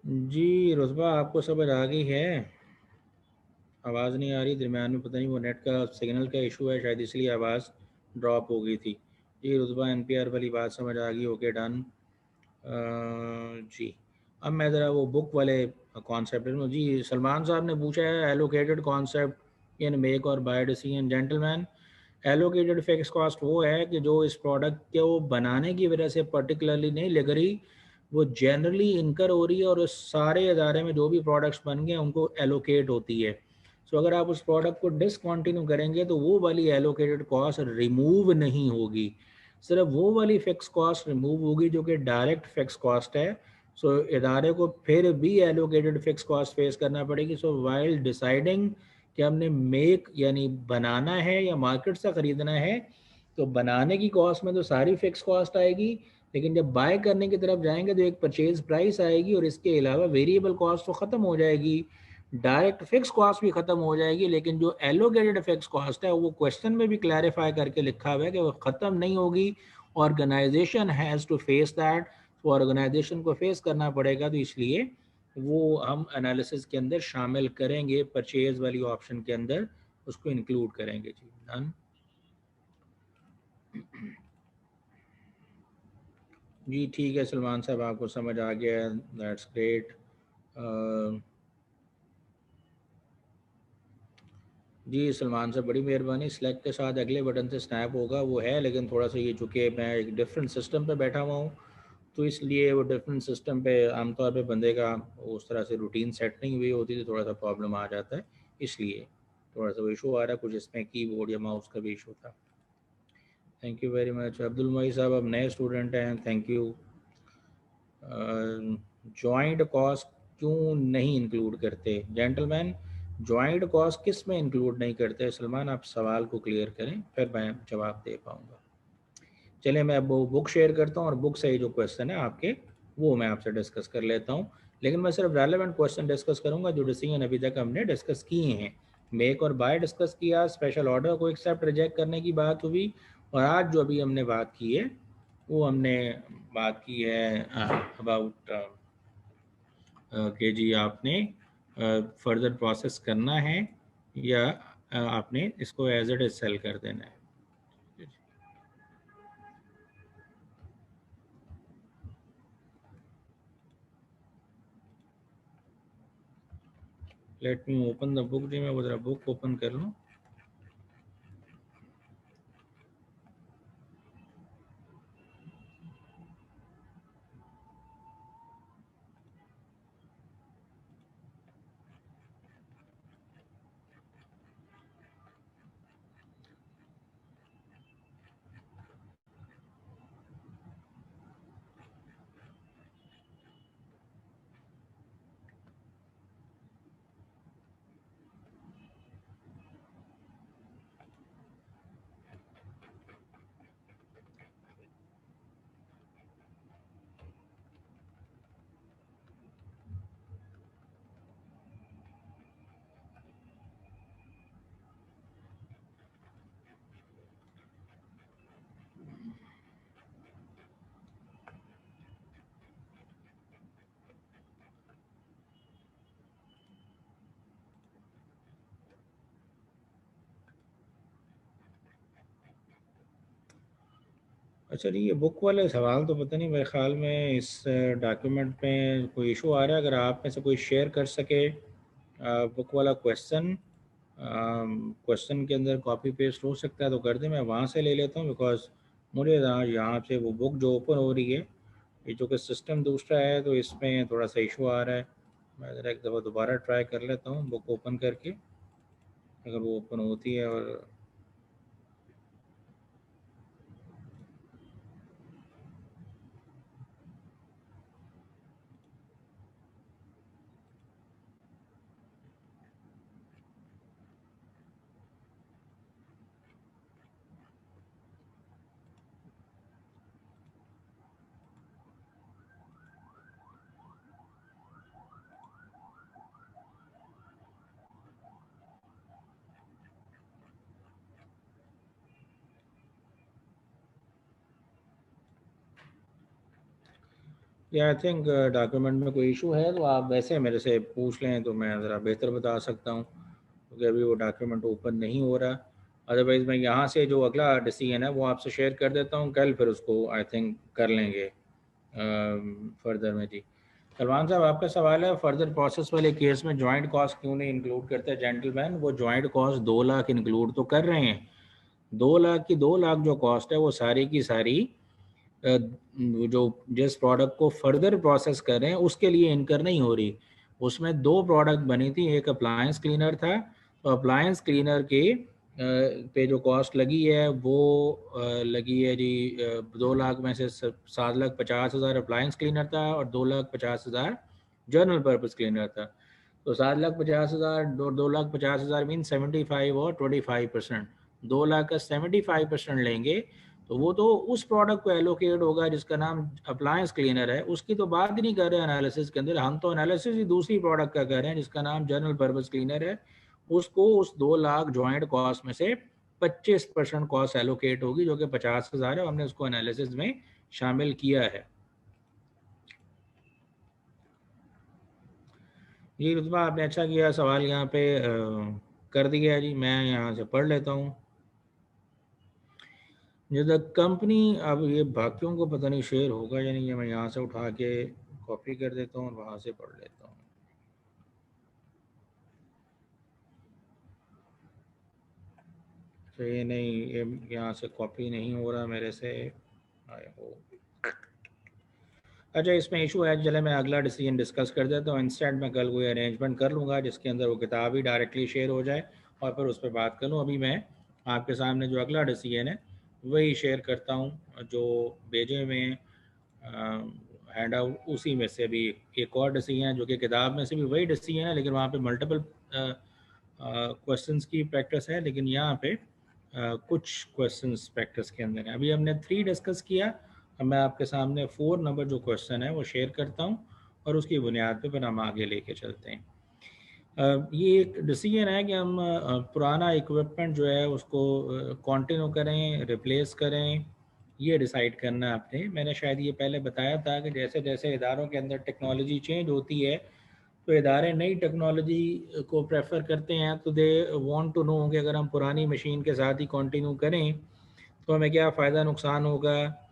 जी रुतबा, आपको समझ आ गई है? आवाज़ नहीं आ रही दरमियान में, पता नहीं वो नेट का सिग्नल का इशू है शायद, इसलिए आवाज़ ड्रॉप हो गई थी। जी रुतबा, एनपीआर वाली बात समझ आ गई, ओके डन। जी अब मैं ज़रा वो बुक वाले कॉन्सेप्ट में, जी सलमान साहब ने पूछा है एलोकेटेड कॉन्सेप्ट इन मेक और buy decision. Gentleman, allocated fix cost वो है कि जो इस प्रोडक्ट को बनाने की वजह से पर्टिकुलरली नहीं लग रही, वो जनरली इनकर हो रही है और उस सारे अदारे में जो भी प्रोडक्ट्स बन गए उनको एलोकेट होती है। सो अगर आप उस प्रोडक्ट को डिसकंटिन्यू करेंगे तो वो वाली एलोकेटेड कॉस्ट रिमूव नहीं होगी, सिर्फ वो वाली फिक्स कॉस्ट रिमूव होगी जो कि डायरेक्ट फिक्स कॉस्ट है। सो इदारे को फिर भी एलोकेटेड फिक्स कॉस्ट फेस करना पड़ेगी। सो वाइल डिसाइडिंग कि हमने मेक यानी बनाना है या मार्केट से ख़रीदना है, तो बनाने की कॉस्ट में तो सारी फिक्स कॉस्ट आएगी, लेकिन जब बाय करने की तरफ जाएंगे तो एक परचेज प्राइस आएगी और इसके अलावा वेरिएबल कॉस्ट तो ख़त्म हो जाएगी, डायरेक्ट फिक्स कॉस्ट भी ख़त्म हो जाएगी। लेकिन जो एलोकेटेड फिक्स कॉस्ट है वो क्वेश्चन में भी क्लैरिफाई करके लिखा हुआ है कि वो ख़त्म नहीं होगी, organization has to face that. तो ऑर्गेनाइजेशन को फेस करना पड़ेगा, तो इसलिए वो हम एनालिसिस के अंदर शामिल करेंगे, परचेज वाली ऑप्शन के अंदर उसको इंक्लूड करेंगे। जी डन। जी ठीक है सलमान साहब, आपको समझ आ गया, दैट्स ग्रेट। जी सलमान साहब, बड़ी मेहरबानी। सेलेक्ट के साथ अगले बटन से स्नैप होगा, वो है, लेकिन थोड़ा सा ये चूँकि मैं एक डिफरेंट सिस्टम पे बैठा हुआ हूँ, तो इसलिए वो डिफरेंट सिस्टम पे आमतौर पे बंदे का उस तरह से रूटीन सेट नहीं हुई होती, तो थोड़ा सा प्रॉब्लम आ जाता है, इसलिए थोड़ा सा वो इशू आ रहा है, कुछ इसमें कीबोर्ड या माउस का भी इशू था। Thank you very much Abdul मई साहब, अब नए स्टूडेंट हैं, थैंक यू। जॉइंट कॉस्ट क्यों नहीं इंक्लूड करते? जेंटलमैन, जॉइंट कॉस्ट किस में इंक्लूड नहीं करते? सलमान, आप सवाल को क्लियर करें फिर मैं जवाब दे पाऊँगा। चलिए मैं अब वो बुक शेयर करता हूँ और बुक से ही जो क्वेश्चन है आपके, वो मैं आपसे डिस्कस कर लेता हूँ, लेकिन मैं सिर्फ रेलेवेंट क्वेश्चन डिस्कस करूँगा जो डिसीजन अभी तक हमने डिस्कस किए हैं। मेक और बाय डिस्कस किया, स्पेशल ऑर्डर को एक्सेप्ट रिजेक्ट करने की बात हुई, और आज जो अभी हमने बात की है वो हमने बात की है अबाउट कि जी आपने फर्दर प्रोसेस करना है या आपने इसको एज इट इज सेल कर देना है। Let me open the book. जी मैं वो ज़रा बुक ओपन कर लूँ। अच्छा जी, ये बुक वाले सवाल तो पता नहीं, मेरे ख्याल में इस डॉक्यूमेंट में कोई इशू आ रहा है। अगर आप में से कोई शेयर कर सके बुक वाला क्वेश्चन, क्वेश्चन के अंदर कॉपी पेस्ट हो सकता है तो कर दें, मैं वहाँ से ले लेता हूँ, बिकॉज मुझे यहाँ से वो बुक जो ओपन हो रही है, ये जो कि सिस्टम दूसरा है, तो इसमें थोड़ा सा इशू आ रहा है। मैं ज़रा एक दफ़ा दोबारा ट्राई कर लेता हूँ बुक ओपन करके, अगर वो ओपन होती है। और या आई थिंक डॉक्यूमेंट में कोई इशू है तो आप वैसे मेरे से पूछ लें तो मैं ज़रा बेहतर बता सकता हूँ, क्योंकि अभी वो डॉक्यूमेंट ओपन नहीं हो रहा। अदरवाइज़ मैं यहाँ से जो अगला डिसीजन है वो आपसे शेयर कर देता हूँ, कल फिर उसको आई थिंक कर लेंगे फर्दर में। जी सलमान साहब, आपका सवाल है फर्दर प्रोसेस वाले केस में जॉइंट कॉस्ट क्यों नहीं इंक्लूड करते जेंटलमैन। वो जॉइंट कॉस्ट 2 लाख इंक्लूड तो कर रहे हैं, 2 लाख की 2 लाख जो कॉस्ट है वो सारी की सारी जो जिस प्रोडक्ट को फर्दर प्रोसेस कर रहे हैं उसके लिए इनकर नहीं हो रही। उसमें 2 प्रोडक्ट बनी थी, एक अप्लायंस क्लीनर था, तो अप्लायंस क्लीनर के पे जो कॉस्ट लगी है वो लगी है जी 2 लाख में से 7,50,000 अप्लायंस क्लीनर था और 2,50,000 जनरल पर्पस क्लीनर था। तो 7,50,000 2,50,000 मीन 75 और 25%, 2 लाख का 75% लेंगे तो वो तो उस प्रोडक्ट को एलोकेट होगा जिसका नाम अप्लायंस क्लीनर है। उसकी तो बात ही नहीं कर रहे हैं एनालिसिस के अंदर, हम तो एनालिसिस ही दूसरी प्रोडक्ट का कर रहे हैं जिसका नाम जनरल पर्पस क्लीनर है। उसको उस 2 लाख जॉइंट कॉस्ट में से 25% कॉस्ट एलोकेट होगी जो कि 50,000 है, हमने उसको एनालिसिस में शामिल किया है। जी रुतबा, आपने अच्छा किया सवाल यहाँ पे कर दिया है जी। मैं यहाँ से पढ़ लेता हूँ। द कंपनी, अब ये बाकियों को पता नहीं शेयर होगा या नहीं है, मैं यहाँ से उठा के कॉपी कर देता हूँ और वहाँ से पढ़ लेता हूँ। तो ये नहीं, ये यहाँ से कॉपी नहीं हो रहा मेरे से। आए हो अच्छा, इसमें इशू है, चले मैं अगला डिसीजन डिस्कस कर देता हूँ। इंस्टेंट मैं कल कोई अरेंजमेंट कर लूँगा जिसके अंदर वो किताब ही डायरेक्टली शेयर हो जाए और फिर उस पर बात कर लूँ। अभी मैं आपके सामने जो अगला डिसीजन है वही शेयर करता हूँ, जो भेजे में हैंड आउट उसी में से भी एक और डिसीजन है जो कि किताब में से भी वही डिसीजन है, लेकिन वहाँ पे मल्टीपल क्वेश्चंस की प्रैक्टिस है, लेकिन यहाँ पे कुछ क्वेश्चंस प्रैक्टिस के अंदर है। अभी हमने 3 डिस्कस किया, अब मैं आपके सामने 4 नंबर जो क्वेश्चन है वो शेयर करता हूँ और उसकी बुनियाद पे फिर हम आगे लेके चलते हैं। ये एक डिसीजन है कि हम पुराना इक्विपमेंट जो है उसको कंटिन्यू करें, रिप्लेस करें, ये डिसाइड करना है आपने। मैंने शायद ये पहले बताया था कि जैसे जैसे इदारों के अंदर टेक्नोलॉजी चेंज होती है तो इदारे नई टेक्नोलॉजी को प्रेफर करते हैं, तो दे वांट टू नो कि अगर हम पुरानी मशीन के साथ ही कंटिन्यू करें तो हमें क्या फ़ायदा नुकसान होगा,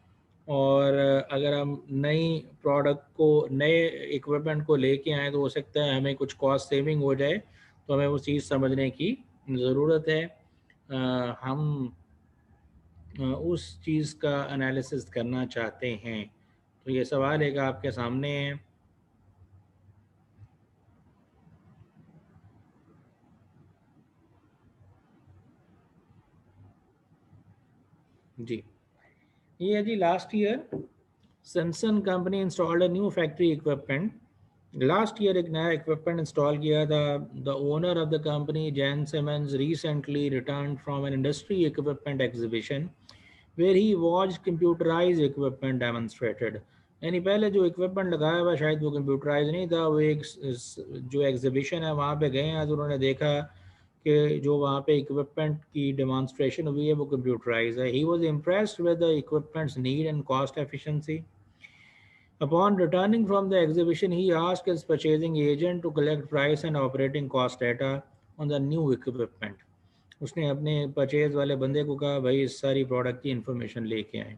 और अगर हम नई प्रोडक्ट को, नए इक्विपमेंट को लेके आएँ तो हो सकता है हमें कुछ कॉस्ट सेविंग हो जाए, तो हमें वो चीज़ समझने की ज़रूरत है। हम उस चीज़ का एनालिसिस करना चाहते हैं। तो ये सवाल एक आपके सामने है। जी, ये है जी, last year Samsung company installed a new factory equipment. Last year एक नया इक्विपमेंट इंस्टॉल किया था। The owner of the company Jane Simmons recently return from an industry equipment exhibition where he watch computerize equipment demonstrated. यानी पहले जो equipment लगाया हुआ शायद वो कंप्यूटराइज नहीं था, वो एक जो एग्जीबिशन है वहाँ पे गए हैं तो उन्होंने देखा कि जो वहाँ पे इक्विपमेंट की डेमोन्स्ट्रेशन हुई है वो कंप्यूटराइज है। He was impressed with the equipments need and cost efficiency. Upon returning from the exhibition, he asked his purchasing agent to collect price and operating cost data on the new equipment. उसने अपने purchase वाले बंदे को कहा भाई इस सारी product की इंफॉर्मेशन लेके आए।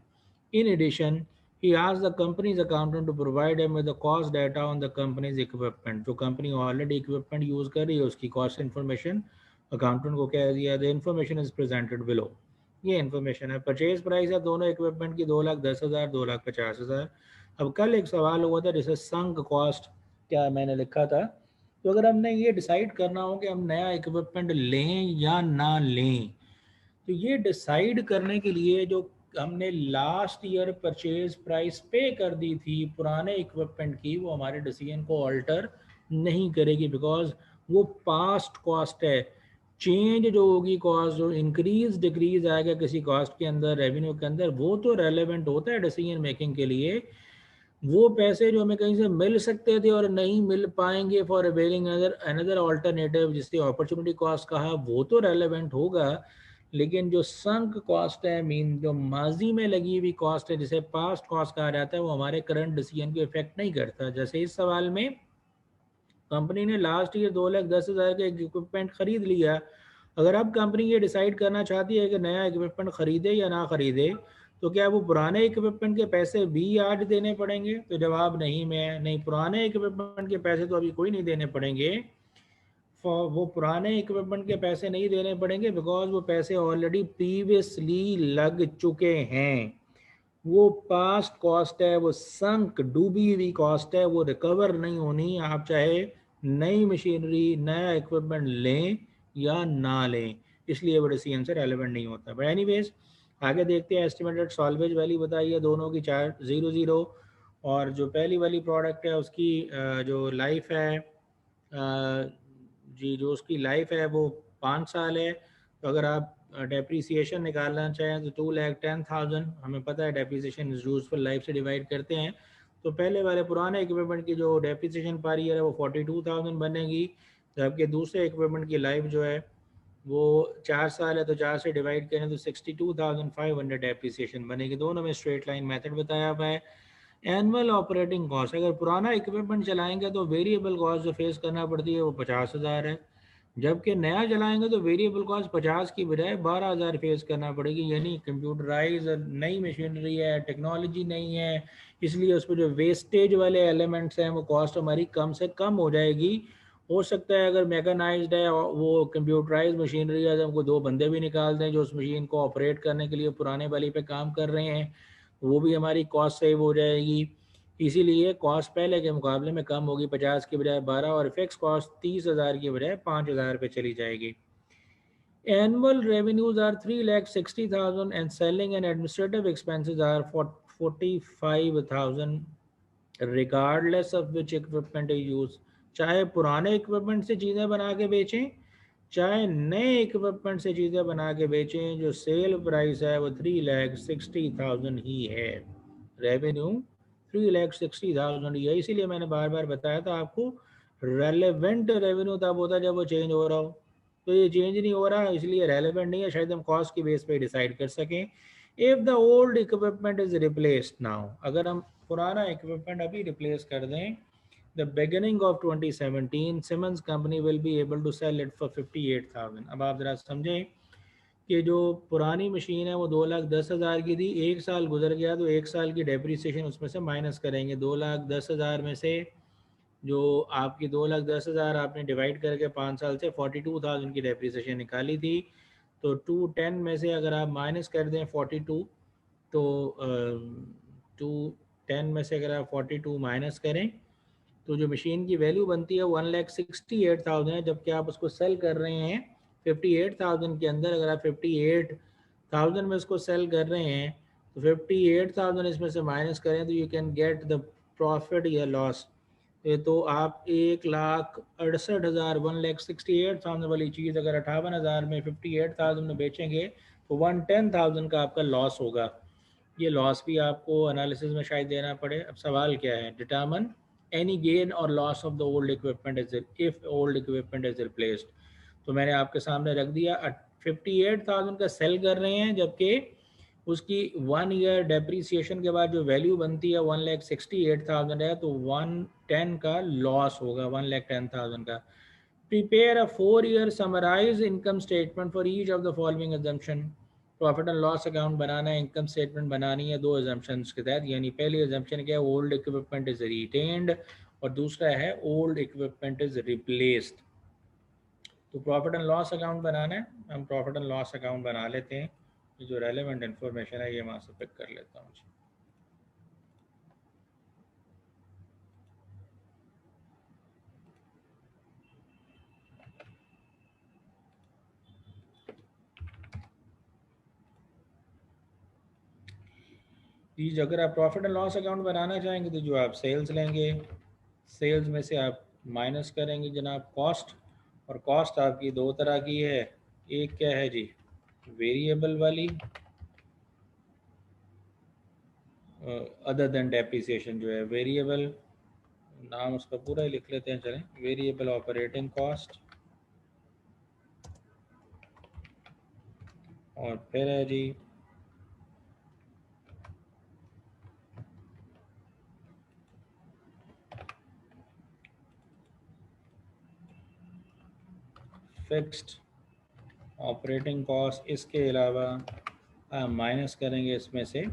In addition, he asked the company's accountant to provide him with the cost data on the company's equipment. जो कंपनी ऑलरेडी इक्विपमेंट यूज़ कर रही है उसकी कॉस्ट इन्फॉर्मेशन अकाउंटेंट को कह दिया। The information is presented below. ये इन्फॉर्मेशन है। परचेज प्राइस है दोनों इक्विपमेंट की 2,10,000, 2,50,000। अब कल एक सवाल हुआ था जिसे संक कॉस्ट क्या मैंने लिखा था। तो अगर हमने ये डिसाइड करना हो कि हम नया इक्विपमेंट लें या ना लें, तो ये डिसाइड करने के लिए जो हमने लास्ट ईयर परचेज प्राइस पे कर दी थी पुराने इक्विपमेंट की, वो हमारे डिसीजन को अल्टर नहीं करेगी, बिकॉज वो पास्ट कॉस्ट है। चेंज जो होगी कॉस्ट, जो इंक्रीज डिक्रीज आएगा किसी कॉस्ट के अंदर, रेवेन्यू के अंदर, वो तो रेलेवेंट होता है डिसीजन मेकिंग के लिए। वो पैसे जो हमें कहीं से मिल सकते थे और नहीं मिल पाएंगे for availing another another alternative, जिससे अपॉर्चुनिटी कॉस्ट कहा, वो तो रेलेवेंट होगा। लेकिन जो संक कॉस्ट है, मीन जो माजी में लगी हुई कॉस्ट है, जिसे पास्ट कॉस्ट कहा जाता है, वो हमारे करंट डिसीजन को इफेक्ट नहीं करता। जैसे इस सवाल में कंपनी ने लास्ट ईयर 2,10,000 का इक्विपमेंट खरीद लिया। अगर अब कंपनी ये डिसाइड करना चाहती है कि नया इक्विपमेंट खरीदे या ना खरीदे, तो क्या वो पुराने इक्विपमेंट के पैसे भी आज देने पड़ेंगे? तो जवाब नहीं में नहीं, पुराने इक्विपमेंट के पैसे तो अभी कोई नहीं देने पड़ेंगे। वो पुराने इक्विपमेंट के पैसे नहीं देने पड़ेंगे बिकॉज वो पैसे ऑलरेडी प्रीवियसली लग चुके हैं। वो पास्ट कॉस्ट है, वो संक डूबी हुई कॉस्ट है, वो रिकवर नहीं होनी। आप चाहे नई मशीनरी नया इक्विपमेंट लें या ना लें, इसलिए वो डिसीजन से रेलिवेंट नहीं होता। बट एनीवेज आगे देखते हैं। एस्टिमेटेड सॉल्वेज वैल्यू बताइए दोनों की, 400, और जो पहली वाली प्रोडक्ट है उसकी जो लाइफ है जी, जो उसकी लाइफ है वो 5 साल है। तो अगर आप डेप्रीसिएशन निकालना चाहें तो 2,10,000, हमें पता है डेप्रीसिएशन इज यूजफुल लाइफ से डिवाइड करते हैं। तो पहले वाले पुराने इक्विपमेंट की जो डेप्रीसिएशन पर ईयर है वो 42,000 बनेगी, जबकि दूसरे इक्विपमेंट की लाइफ जो है वो 4 साल है, तो 4 से डिवाइड करें तो 62,500 डेप्रीसिएशन बनेगी। दोनों में स्ट्रेट लाइन मेथड बताया हुआ है। एनुअल ऑपरेटिंग कॉस्ट, अगर पुराना इक्विपमेंट चलाएंगे तो वेरिएबल कॉस्ट जो फेस करना पड़ती है वो 50,000 है, जबकि नया चलाएंगे तो वेरिएबल कॉस्ट 50 की बजाय 12,000 फेस करना पड़ेगी। यानी कंप्यूटराइज नई मशीनरी है, टेक्नोलॉजी नहीं है, इसलिए उस पर जो वेस्टेज वाले एलिमेंट्स हैं वो कॉस्ट हमारी कम से कम हो जाएगी। हो सकता है अगर मैकेनाइज्ड है और वो कंप्यूटराइज मशीनरी है तो हमको 2 बंदे भी निकाल दें जो उस मशीन को ऑपरेट करने के लिए पुराने वाली पे काम कर रहे हैं, वो भी हमारी कॉस्ट सेव हो जाएगी। इसीलिए कॉस्ट पहले के मुकाबले में कम होगी, 50 की बजाय 12, और फिक्स कॉस्ट 30,000 की बजाय 5,000 पे चली जाएगी। Annual revenues are 3,60,000 and selling and administrative expenses are 45,000 regardless of which equipment is used। चाहे पुराने इक्विपमेंट से चीज़ें बना के बेचें, चाहे नए इक्विपमेंट से चीज़ें बना के बेचें, जो सेल प्राइस है वो 3,60,000 ही है। रेवेन्यू 3,60,000 ही है। इसीलिए मैंने बार बार बताया था आपको, रेलेवेंट रेवेन्यू तब होता है जब वो चेंज हो रहा हो। तो ये चेंज नहीं हो रहा, इसलिए रेलेवेंट नहीं है, शायद हम कॉस्ट की बेस पे डिसाइड कर सकें। If the old equipment is replaced now, अगर हम पुराना इक्विपमेंट अभी रिप्लेस कर दें, the beginning of 2017 Simmons company will be able to sell it for 58,000। अब आप ज़रा समझें कि जो पुरानी मशीन है वो 2,10,000 की थी, 1 साल गुजर गया तो 1 साल की डेप्रीसिएशन उसमें से माइनस करेंगे। 2,10,000 में से जो आपकी 2,10,000 आपने डिवाइड करके 5 साल से 42,000 की डेप्रीसिएशन निकाली थी, तो 210 में से अगर आप माइनस कर दें 42, तो 210 में से अगर आप 42 माइनस करें तो जो मशीन की वैल्यू बनती है 1,68,000 है, जबकि आप उसको सेल कर रहे हैं 58,000 के अंदर। अगर आप 58,000 में उसको सेल कर रहे हैं तो 58,000 इसमें से माइनस करें तो you can get the profit या लॉस। ये तो आप 1,68,000 1,68,000 वाली चीज़ अगर 58,000 में 58,000 में बेचेंगे तो 110,000 का आपका लॉस होगा। ये लॉस भी आपको एनालिसिस में शायद देना पड़े। अब सवाल क्या है, डिटर्मन एनी गेन और loss of the old equipment is if old equipment is replaced. तो मैंने आपके सामने रख दिया, 58,000 का सेल कर रहे हैं, जबकि उसकी 1 ईयर डेप्रीसिएशन के बाद जो वैल्यू बनती है 1,68,000 है, तो 110 का लॉस होगा, 1,10,000 का। Prepare a 4 year summarize income statement for each of the following assumption. Profit and loss account बनाना है, इनकम स्टेटमेंट बनानी है 2 एजम्पशंस के तहत। यानी पहली एजम्पशन क्या है, ओल्ड इक्विपमेंट इज रिटेन्ड, और दूसरा है ओल्ड इक्विपमेंट इज रिप्लेस्ड। तो प्रॉफिट एंड लॉस अकाउंट बनाना है, हम प्रॉफिट एंड लॉस अकाउंट बना लेते हैं। ये जो रेलेवेंट इन्फॉर्मेशन है ये वहाँ से पिक कर लेता हूँ। जी, अगर आप प्रॉफिट एंड लॉस अकाउंट बनाना चाहेंगे तो जो आप सेल्स लेंगे, सेल्स में से आप माइनस करेंगे जनाब कॉस्ट, और कॉस्ट आपकी 2 तरह की है। एक क्या है जी, वेरिएबल वाली, अदर देन डेप्रिसिएशन जो है वेरिएबल, नाम उसका पूरा ही लिख लेते हैं चलें, वेरिएबल ऑपरेटिंग कॉस्ट। और फिर है जी फिक्स्ड ऑपरेटिंग कॉस्ट, इसके अलावा आप माइनस करेंगे इसमें से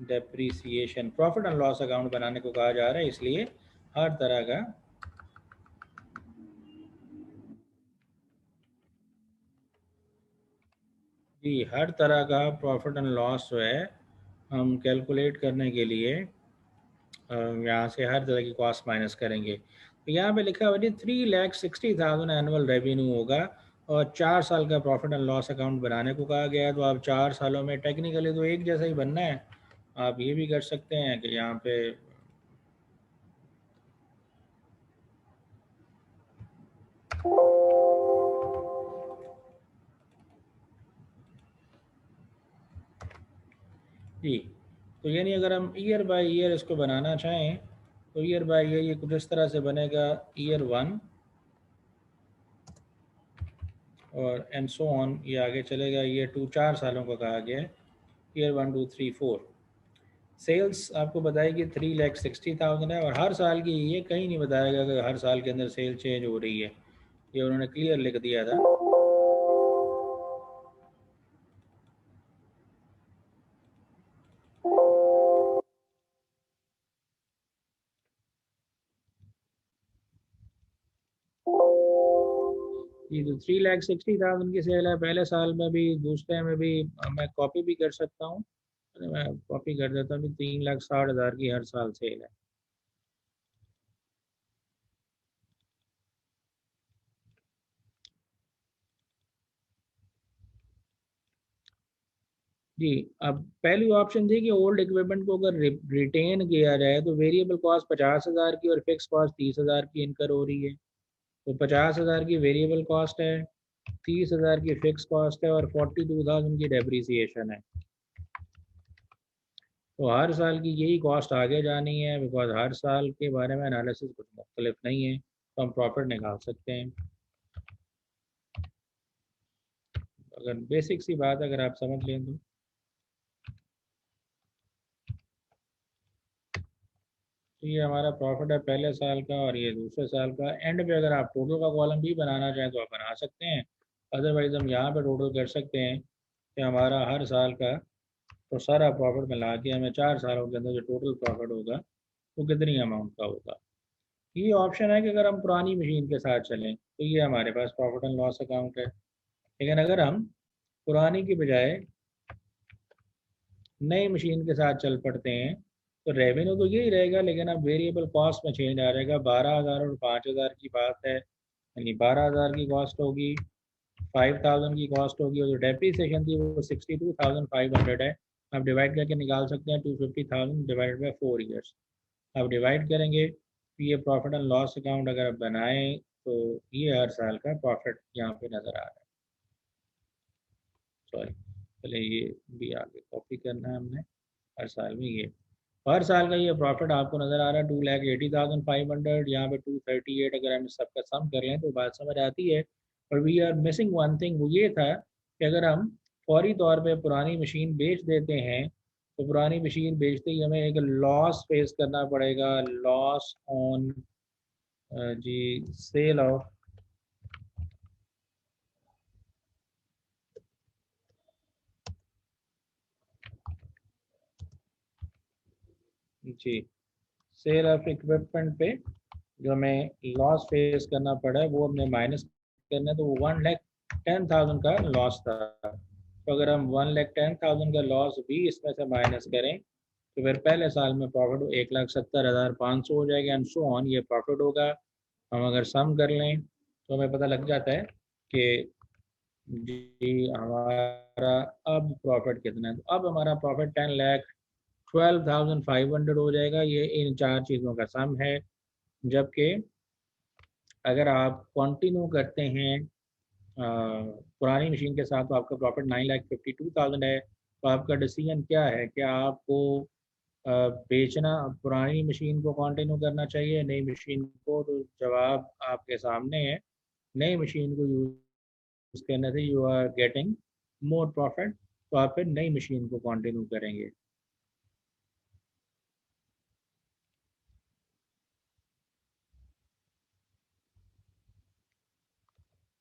depreciation. Profit and loss account बनाने को कहा जा रहा है, इसलिए हर तरह का जी हर तरह का प्रॉफिट एंड लॉस जो है हम कैलकुलेट करने के लिए यहाँ से हर तरह की कॉस्ट माइनस करेंगे। तो यहाँ पे लिखा हुआ जी 3,60,000 एनुअल रेवेन्यू होगा और 4 साल का प्रॉफिट एंड लॉस अकाउंट बनाने को कहा गया है। तो आप 4 सालों में टेक्निकली तो एक जैसा ही बनना है, आप ये भी कर सकते हैं कि यहाँ पे जी, तो यानी अगर हम ईयर बाय ईयर इसको बनाना चाहें तो ईयर बाय ईयर ये कुछ इस तरह से बनेगा, ईयर 1 और एंड सो ऑन, ये आगे चलेगा। ईयर 2 4 सालों का कहा गया है, ईयर 1 2 3 4। सेल्स आपको बताएगी 3,60,000 है और हर साल की ये कहीं नहीं बताएगा कि हर साल के अंदर सेल चेंज हो रही है, ये उन्होंने क्लियर लिख दिया था। ये तो 3,60,000 की सेल है पहले साल में भी, दूसरे में भी। मैं कॉपी भी कर सकता हूँ, मैं कॉपी कर देता हूँ। 3,60,000 की हर साल सेल है जी। अब पहली ऑप्शन थी कि ओल्ड इक्विपमेंट को अगर रिटेन किया जाए तो वेरिएबल कॉस्ट 50,000 की और फिक्स कॉस्ट 30,000 की इनकर हो रही है। तो 50,000 की वेरिएबल कॉस्ट है, 30,000 की फिक्स कॉस्ट है और 42,000 की डेप्रीसिएशन है। तो हर साल की यही कॉस्ट आगे जानी है, बिकॉज हर साल के बारे में एनालिसिस कुछ मुख्तलिफ नहीं है, तो हम प्रॉफिट निकाल सकते हैं। अगर बेसिक सी बात अगर आप समझ लें तो ये हमारा प्रॉफिट है पहले साल का और ये दूसरे साल का। एंड पे अगर आप टोटल का कॉलम भी बनाना चाहें तो आप बना सकते हैं, अदरवाइज हम यहाँ पे टोटल कर सकते हैं कि हमारा हर साल का तो सारा प्रॉफिट मिला के हमें 4 सालों के अंदर जो टोटल प्रॉफिट होगा वो कितनी अमाउंट का होगा। ये ऑप्शन है कि अगर हम पुरानी मशीन के साथ चलें तो ये हमारे पास प्रॉफिट एंड लॉस अकाउंट है, लेकिन अगर हम पुरानी की बजाय नई मशीन के साथ चल पड़ते हैं तो रेवेन्यू तो यही रहेगा, लेकिन अब वेरिएबल कॉस्ट में चेंज आ जाएगा। 12,000 और 5,000 की बात है, यानी 12,000 की कॉस्ट होगी, 5,000 की कॉस्ट होगी और जो डेप्रीसिएशन थी वो 62,500 है। आप डिवाइड करके निकाल सकते हैं, 250,000 डिवाइडेड बाई 4 ईयर्स। आप डिवाइड करेंगे तो ये प्रॉफिट एंड लॉस अकाउंट अगर आप बनाएं तो ये हर साल का प्रॉफिट यहाँ पे नज़र आ रहा है। सॉरी, पहले ये भी आगे कॉपी करना है हमने। हर साल में ये हर साल का ये प्रॉफिट आपको नज़र आ रहा है 2,80,500, यहाँ पे 238। अगर हम इस सबका सम कर लें तो बात समझ आती है। और we are missing one thing, वो ये था कि अगर हम फौरी तौर पे पुरानी मशीन बेच देते हैं तो पुरानी मशीन बेचते ही हमें एक लॉस फेस करना पड़ेगा, लॉस ऑन जी सेल ऑफ जी सेल ऑफ इक्विपमेंट पे जो हमें लॉस फेस करना पड़ा है वो हमने माइनस करना है। तो वो 1,10,000 का लॉस था। तो अगर हम 1,10,000 का लॉस भी इसमें से माइनस करें तो फिर पहले साल में प्रॉफिट 1,70,500 हो जाएगा एंड सो ऑन, ये प्रॉफिट होगा। हम अगर सम कर लें तो हमें पता लग जाता है कि जी हमारा अब प्रॉफिट कितना है। तो अब हमारा प्रॉफिट 10,12,500 हो जाएगा। ये इन चार चीज़ों का सम है। जबकि अगर आप कंटिन्यू करते हैं पुरानी मशीन के साथ तो आपका प्रॉफिट 9,52,000 है। तो आपका डिसीजन क्या है, क्या आपको बेचना, पुरानी मशीन को कंटिन्यू करना चाहिए नई मशीन को? तो जवाब आपके सामने है, नई मशीन को यूज़ करने से you are getting more profit, तो आप फिर नई मशीन को कंटिन्यू करेंगे।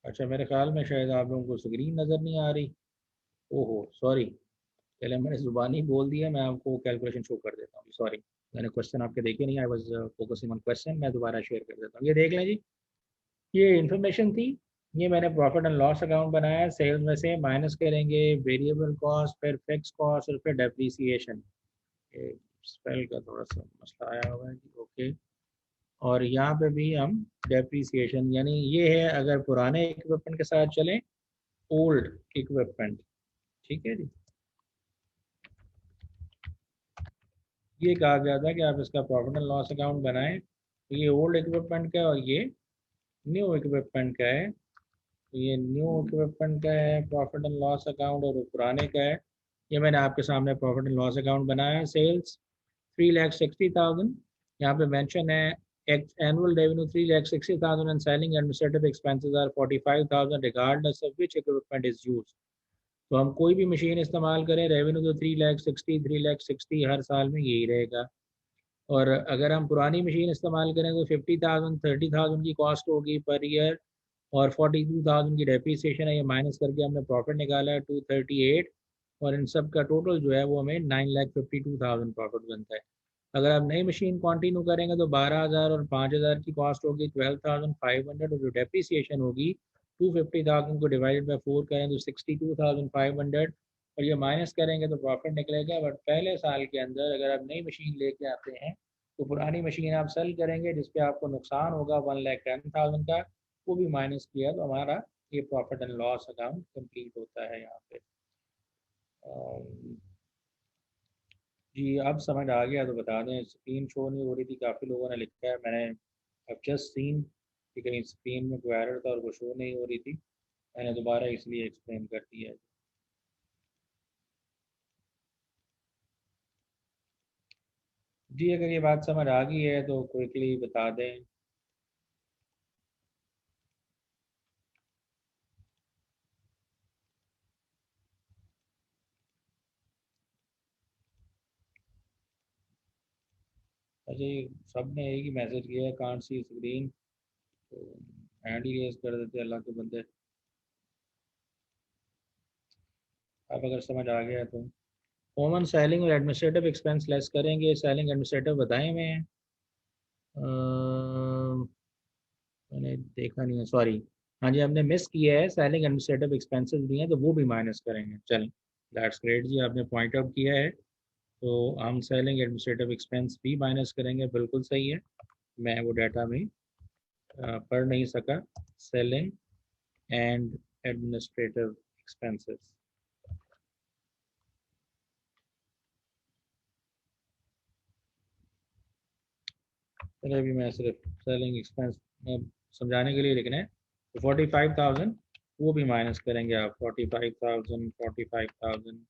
अच्छा, मेरे ख्याल में शायद आप लोगों को स्क्रीन नज़र नहीं आ रही। ओहो सॉरी, पहले मैंने ज़ुबानी बोल दिया, मैं आपको कैलकुलेशन शो कर देता हूँ, सॉरी। मैंने क्वेश्चन आपके देखे नहीं, I was focusing on question. मैं दोबारा शेयर कर देता हूँ, ये देख लें जी। ये इन्फॉर्मेशन थी, ये मैंने प्रॉफिट एंड लॉस अकाउंट बनाया। सेल्स में से माइनस करेंगे वेरिएबल कॉस्ट, फिर फिक्स कॉस्ट और फिर डेप्रीसिएशन। स्पेल का थोड़ा सा मसला आया हुआ है जी, ओके। और यहाँ पे भी हम डेप्रीसिएशन, यानी ये है अगर पुराने इक्विपमेंट के साथ चलें, ओल्ड इक्विपमेंट, ठीक है जी। ये कहा गया था कि आप इसका प्रॉफिट एंड लॉस अकाउंट बनाएं, तो ये ओल्ड इक्विपमेंट का है और ये न्यू इक्विपमेंट का है। तो ये न्यू इक्विपमेंट का है प्रॉफिट एंड लॉस अकाउंट, और वो पुराने का है। ये मैंने आपके सामने प्रॉफिट एंड लॉस अकाउंट बनाया है। सेल्स 3,60,000, यहाँ पे मेंशन है annual revenue 3,60,000 and selling administrative expenses are 45,000 regardless of which equipment is used. तो हम कोई भी मशीन इस्तेमाल करें, रेवेन्यू तो 3,60,000 हर साल में यही रहेगा। और अगर हम पुरानी मशीन इस्तेमाल करें तो 50,000 30,000 की कॉस्ट होगी पर ईयर, और 42,000 की डेप्रीसिएशन है। ये माइनस करके हमने प्रॉफिट निकाला है 238, और इन सब का टोटल जो है वो हमें 9,52,000 प्रॉफिट बनता है। अगर आप नई मशीन कंटिन्यू करेंगे तो 12,000 और 5,000 की कॉस्ट होगी 12,500, और जो डेप्रीसिएशन होगी 250,000 को डिवाइडेड बाई 4 करें तो 62,500, और ये माइनस करेंगे तो प्रॉफिट निकलेगा। बट पहले साल के अंदर अगर आप नई मशीन लेके आते हैं तो पुरानी मशीन आप सेल करेंगे जिसपे आपको नुकसान होगा 1,10,000 का, वो भी माइनस किया तो हमारा ये profit and loss account complete होता है यहाँ पे। जी अब समझ आ गया तो बता दें, स्क्रीन शो नहीं हो रही थी, काफ़ी लोगों ने लिखा है, मैंने अब जस्ट सीन कि कहीं स्क्रीन में कोई एरर था और वो शो नहीं हो रही थी, मैंने दोबारा इसलिए एक्सप्लेन कर दिया है। जी अगर ये बात समझ आ गई है तो क्विकली बता दें। अच्छा, सब ने एक ही मैसेज किया है, कांट सी स्क्रीन, तो हैंड ही रेज कर देते अल्लाह के बंदे। अब अगर समझ आ गया है तो कॉमन सेलिंग और एडमिनिस्ट्रेटिव एक्सपेंस लेस करेंगे। सेलिंग एडमिनिस्ट्रेटिव बताए हुए हैं, मैंने देखा नहीं है, सॉरी। हाँ जी, हमने मिस किया है, सेलिंग एडमिनिस्ट्रेटिव एक्सपेंसेस भी हैं तो वो भी माइनस करेंगे। चलें, दैट्स ग्रेट जी, आपने पॉइंट आउट किया है। तो हम सेलिंग एडमिनिस्ट्रेटिव एक्सपेंस भी माइनस करेंगे, बिल्कुल सही है। मैं वो डाटा में पढ़ नहीं सका। सेलिंग एंड एडमिनिस्ट्रेटिव एक्सपेंसेस, चलिए अभी मैं सिर्फ सेलिंग एक्सपेंस में समझाने के लिए लिखना है। तो 45,000 वो भी माइनस करेंगे आप, 45,000 45,000।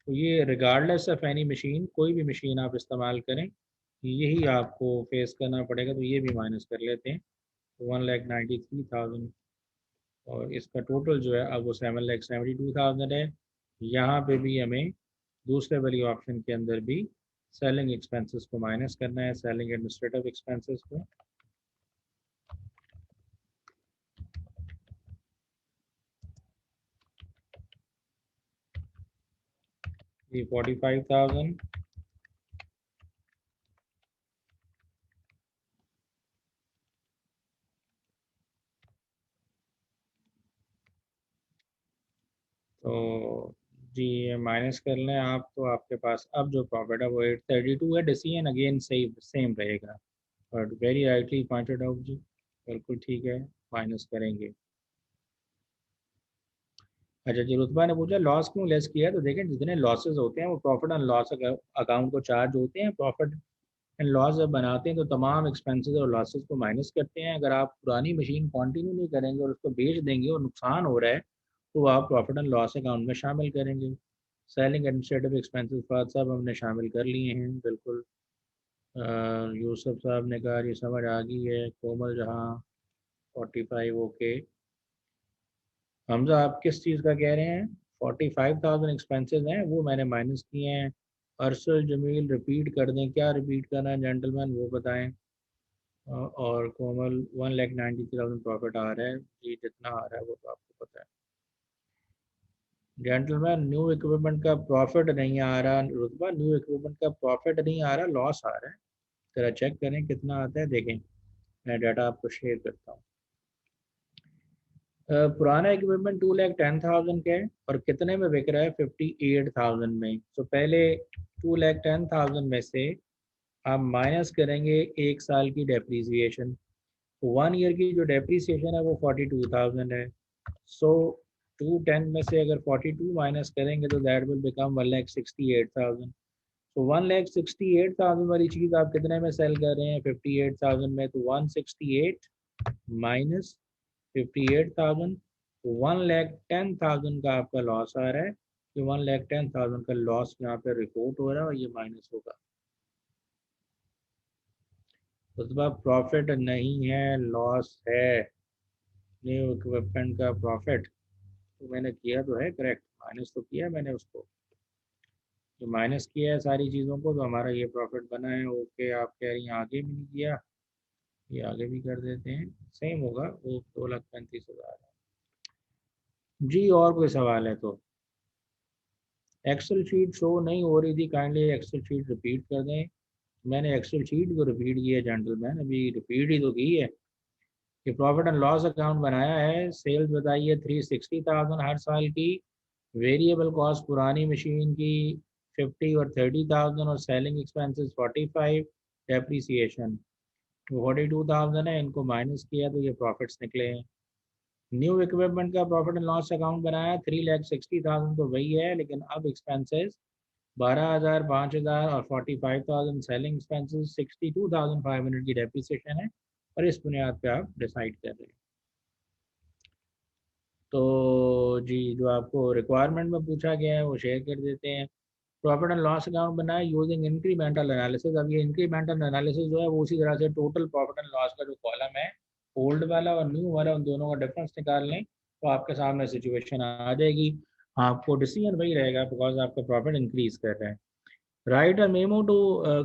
तो ये रिगार्डलेस ऑफ एनी मशीन, कोई भी मशीन आप इस्तेमाल करें यही आपको फेस करना पड़ेगा, तो ये भी माइनस कर लेते हैं। तो 1,93,000, और इसका टोटल जो है अब वो 7,72,000 है। यहाँ पे भी हमें दूसरे वाली ऑप्शन के अंदर भी सेलिंग एक्सपेंसेस को माइनस करना है, सेलिंग एडमिनिस्ट्रेटिव एक्सपेंसेस को। ये 45,000, तो जी ये माइनस कर लें आप, तो आपके पास अब जो प्रॉफिट है वो 832 है। डिसीजन अगेन सही सेम रहेगा, but very rightly pointed out जी, बिल्कुल ठीक है, माइनस करेंगे। अच्छा जी, रुतबा ने पूछा लॉस क्यों लेस किया, तो देखें जितने लॉसेस होते हैं वो प्रॉफिट एंड लॉस अकाउंट को चार्ज होते हैं। प्रॉफिट एंड लॉस जब बनाते हैं तो तमाम एक्सपेंसेस और लॉसेस को माइनस करते हैं। अगर आप पुरानी मशीन कंटिन्यू नहीं करेंगे और उसको बेच देंगे और नुकसान हो रहा है तो आप प्रॉफिट एंड लॉस अकाउंट में शामिल करेंगे। सेलिंग एडमिनिस्ट्रेटिव एक्सपेंसेस फाद साहब हमने शामिल कर लिए हैं, बिल्कुल। यूसुफ साहब ने कहा ये समझ आ गई है। कोमल जहाँ 45, ओके। हमजा आप किस चीज़ का कह रहे हैं? 45,000 एक्सपेंसेस हैं वो मैंने माइनस किए हैं। अरसल जमील रिपीट कर दें, क्या रिपीट करना है जेंटलमैन वो बताएं। और कोमल 1,93,000 प्रॉफिट आ रहा है जी, जितना आ रहा है वो तो आपको पता है। जेंटलमैन न्यू इक्विपमेंट का प्रॉफिट नहीं आ रहा, रुतबा न्यू इक्विपमेंट का प्रॉफिट नहीं आ रहा, लॉस आ रहा है। जरा चेक करें कितना आता है, देखें मैं डाटा आपको शेयर करता हूँ। पुराना इक्विपमेंट 2,10,000 का है और कितने में बिक रहा है 58,000 में। तो पहले 2,10,000 में से आप माइनस करेंगे एक साल की डेप्रीसिएशन। 1 ईयर की जो डेप्रीसिएशन है वो 42,000 है। सो 210 में से अगर 42 माइनस करेंगे तो दैट विल बिकम 1,68,000। तो 1,68,000 वाली चीज़ आप कितने में सेल कर रहे हैं 58,000 में, तो 168 माइनस 58,000, 1,10,000 का आपका लॉस आ रहा है। तो 1,10,000 का लॉस यहाँ पे रिपोर्ट हो रहा है और ये माइनस होगा। उसके प्रॉफिट नहीं है, लॉस है। न्यू इक्विपमेंट का प्रॉफिट तो मैंने किया तो है करेक्ट, माइनस तो किया मैंने उसको, जो माइनस किया है सारी चीज़ों को तो हमारा ये प्रॉफिट बना है। ओके, आप कह रही हैं आगे भी नहीं किया, ये आगे भी कर देते हैं, सेम होगा वो 2,35,000 जी। और कोई सवाल है तो एक्सेल शीट शो नहीं हो रही थी, काइंडली एक्सेल शीट रिपीट कर दें। मैंने एक्सेल शीट को रिपीट किया जेंटलमैन, अभी रिपीट ही तो की है कि प्रॉफिट एंड लॉस अकाउंट बनाया है। सेल्स बताइए 360,000 हर साल की, वेरिएबल कॉस्ट पुरानी मशीन की 50 और 30,000 और सेलिंग एक्सपेंसेस 45, डेप्रीसिएशन 42,000 है, इनको माइनस किया तो ये प्रॉफिट्स निकले हैं। न्यू इक्विपमेंट का प्रॉफिट एंड लॉस अकाउंट बनाया 3,60,000 तो वही है, लेकिन अब एक्सपेंसेस 12,000, 5,000 और 45,000 सेलिंग एक्सपेंसेस 62,500 की डेप्रिसिएशन है और इस बुनियाद पे आप डिसाइड कर रहे हैं। तो जी, जो आपको रिक्वायरमेंट में पूछा गया है वो शेयर कर देते हैं। प्रॉफिट एंड लॉस अकाउंट बनाए यूजिंग इंक्रीमेंटल एनालिसिस। अब ये इंक्रीमेंटल एनालिसिस जो है वो उसी तरह से टोटल प्रॉफिट एंड लॉस का जो कॉलम है ओल्ड वाला और न्यू वाला उन दोनों का डिफरेंस निकाल लें तो आपके सामने सिचुएशन आ जाएगी। आपको डिसीजन वही रहेगा बिकॉज आपका प्रॉफिट इंक्रीज कर रहा है। Write a memo to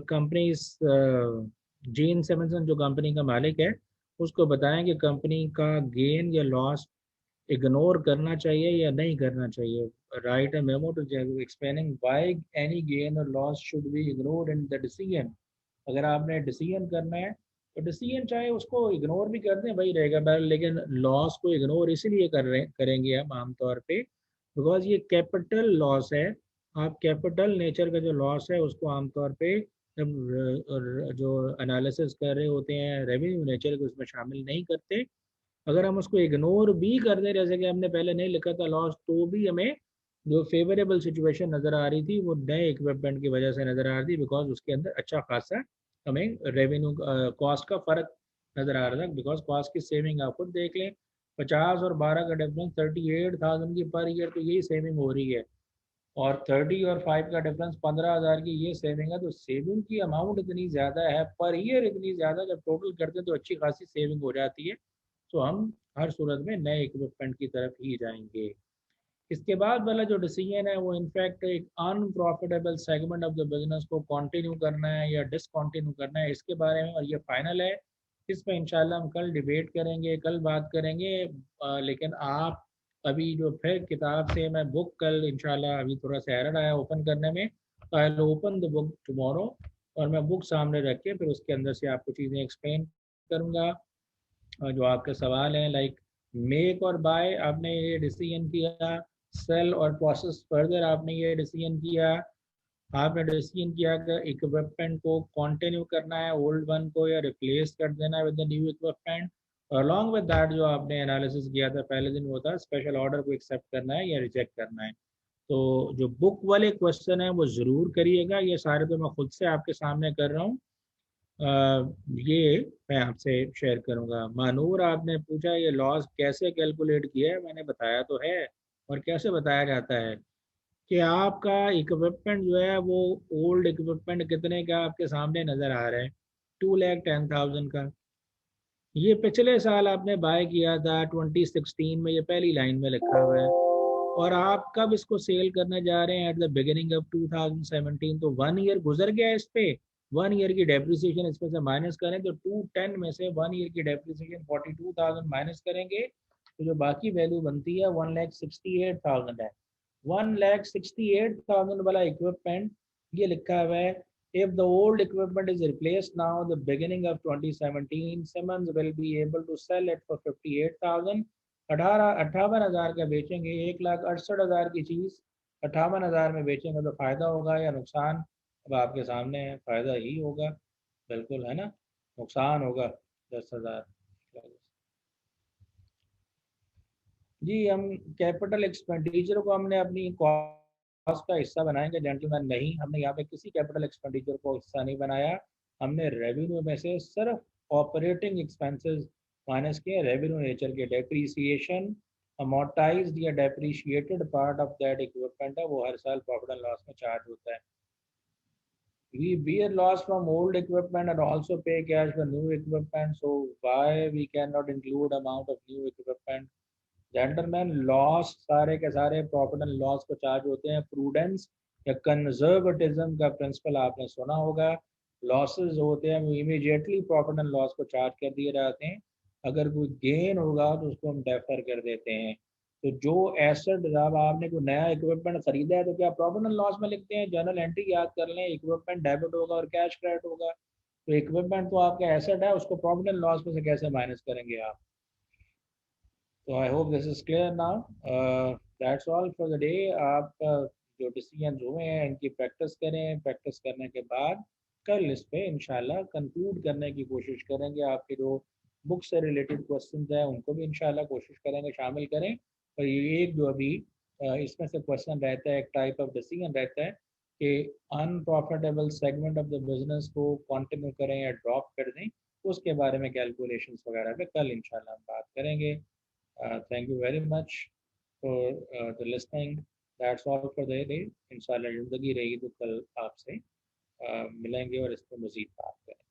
companies, Jean Simonson जो कंपनी का मालिक है उसको बताएं कि कंपनी का गेन या लॉस इग्नोर करना चाहिए या नहीं करना चाहिए। Write a memo to explaining why any gain और loss should be ignored in the decision. अगर आपने डिसीजन करना है तो डिसीजन चाहे उसको इग्नोर भी कर दें वही रहेगा, लेकिन लॉस को इग्नोर इसलिए करेंगे हम आमतौर पे बिकॉज ये कैपिटल लॉस है। आप कैपिटल नेचर का जो लॉस है उसको आमतौर पे जब जो एनालिसिस कर रहे होते हैं रेवेन्यू नेचर के उसमें शामिल नहीं करते। अगर हम उसको इग्नोर भी कर दें जैसे कि हमने पहले नहीं लिखा था लॉस, तो भी हमें जो फेवरेबल सिचुएशन नज़र आ रही थी वो नए इक्विपमेंट की वजह से नज़र आ रही थी बिकॉज उसके अंदर अच्छा खासा हमें रेवेन्यू कॉस्ट का फ़र्क नज़र आ रहा था। बिकॉज कॉस्ट की सेविंग आप खुद देख लें, 50 और 12 का डिफरेंस 38,000 की पर ईयर तो यही सेविंग हो रही है और 30 और 5 का डिफरेंस 15,000 की ये सेविंग है। तो सेविंग की अमाउंट इतनी ज़्यादा है पर ईयर इतनी ज़्यादा, जब टोटल करते हैं तो अच्छी खासी सेविंग हो जाती है। तो हम हर सूरत में नए इक्विपमेंट की तरफ ही जाएंगे। इसके बाद वाला जो डिसीजन है वो इनफैक्ट एक unprofitable segment of the business को कंटिन्यू करना है या डिसकंटिन्यू करना है इसके बारे में, और ये फाइनल है। इस पर इंशाल्लाह हम कल डिबेट करेंगे, कल बात करेंगे। लेकिन आप अभी जो फिर किताब से मैं बुक कल इंशाल्लाह, अभी थोड़ा सा एरर आया ओपन करने में, तो I will open the book tomorrow और मैं बुक सामने रख के फिर उसके अंदर से आपको चीज़ें एक्सप्लेन करूँगा। और जो आपके सवाल हैं लाइक मेक और बाय आपने ये डिसीजन किया, सेल और प्रोसेस फर्दर आपने ये डिसीजन किया, आपने डिसीजन किया कि इक्विपमेंट को कंटिन्यू करना है ओल्ड वन को या रिप्लेस कर देना है विद द न्यू इक्विपमेंट। और अलॉन्ग विद दैट जो आपने एनालिसिस किया था पहले दिन वो था स्पेशल ऑर्डर को एक्सेप्ट करना है या रिजेक्ट करना है। तो जो बुक वाले क्वेश्चन है वो ज़रूर करिएगा, ये सारे तो मैं खुद से आपके सामने कर रहा हूँ। ये मैं आपसे शेयर करूंगा। मानूर आपने पूछा ये लॉस कैसे कैलकुलेट किया है, मैंने बताया तो है। और कैसे बताया जाता है कि आपका इक्विपमेंट जो है वो ओल्ड इक्विपमेंट कितने का आपके सामने नज़र आ रहा है 2,10,000 का। ये पिछले साल आपने बाय किया था 2016 में, ये पहली लाइन में लिखा हुआ है। और आप कब इसको सेल करने जा रहे हैं एट द बिगिनिंग ऑफ 2017, तो 1 ईयर गुजर गया इस पे। 1 ईयर की डेप्रिसिएशन इसमें से माइनस करें तो 210 में से 1 ईयर की डेप्रिसिएशन 42,000 माइनस करेंगे तो जो बाकी वैल्यू बनती है 1,68,000 है। 1,68,000 वाला इक्विपमेंट ये लिखा हुआ है, if the old equipment is replaced now the beginning of 2017 Siemens will be able to sell it for 58,000। 58,000 का बेचेंगे, 1,68,000 की चीज़ 58,000 में बेचेंगे तो फायदा होगा या नुकसान? अब आपके सामने है, फायदा ही होगा, बिल्कुल है ना, नुकसान होगा 10,000। जी हम कैपिटल एक्सपेंडिचर को हमने अपनी कॉस्ट का हिस्सा बनाएंगे जेंटलमैन, नहीं, हमने यहाँ पे किसी कैपिटल एक्सपेंडिचर को हिस्सा नहीं बनाया। हमने रेवेन्यू में से सिर्फ ऑपरेटिंग एक्सपेंसेस माइनस किए, रेवेन्यू नेचर के डेप्रीसिएशन अमोर्टाइज्ड या डेप्रीशिएटेड पार्ट ऑफ दैट इक्विपमेंट है, वो हर साल प्रॉफिट एंड लॉस में चार्ज होता है। We bear loss from old equipment and also pay cash for new equipment, so why we cannot include amount of new equipment? Gentleman loss सारे के सारे profit and loss को charge होते हैं। Prudence या कंजर्वेटिज्म का प्रिंसिपल आपने सुना होगा, लॉसेस होते हैं वो इमीडिएटली प्रॉफिट एंड लॉस को चार्ज कर दिए जाते हैं, अगर कोई गेन होगा तो उसको हम डेफर कर देते हैं। तो जो एसेट, जब आपने कोई नया इक्विपमेंट खरीदा है तो क्या प्रॉफिट एंड लॉस में लिखते हैं? जर्नल एंट्री याद कर लें, इक्विपमेंट डेबिट होगा और कैश क्रेडिट होगा। तो इक्विपमेंट तो आपका एसेट है, उसको प्रॉफिट एंड लॉस में से कैसे माइनस करेंगे आप? तो आई hope this is clear now. That's all for the day. आप जो डिसीजन हुए हैं इनकी प्रैक्टिस करें, प्रैक्टिस करने के बाद कल इस पे इंशाल्लाह कंक्लूड करने की कोशिश करेंगे। आपके जो बुक से रिलेटेड क्वेश्चंस हैं उनको भी इंशाल्लाह कोशिश करेंगे शामिल करें। और ये एक जो अभी इसमें से क्वेश्चन रहता है, एक टाइप ऑफ डिसीजन रहता है कि unprofitable segment of the business को कंटिन्यू करें या ड्रॉप कर दें, उसके बारे में कैलकुलेशंस वगैरह पे कल इंशाल्लाह हम बात करेंगे। Thank you very much for the listening. That's all for the day. इंशाल्लाह ज़िंदगी रही तो कल आपसे मिलेंगे और इस पर मज़ीद बात करेंगे।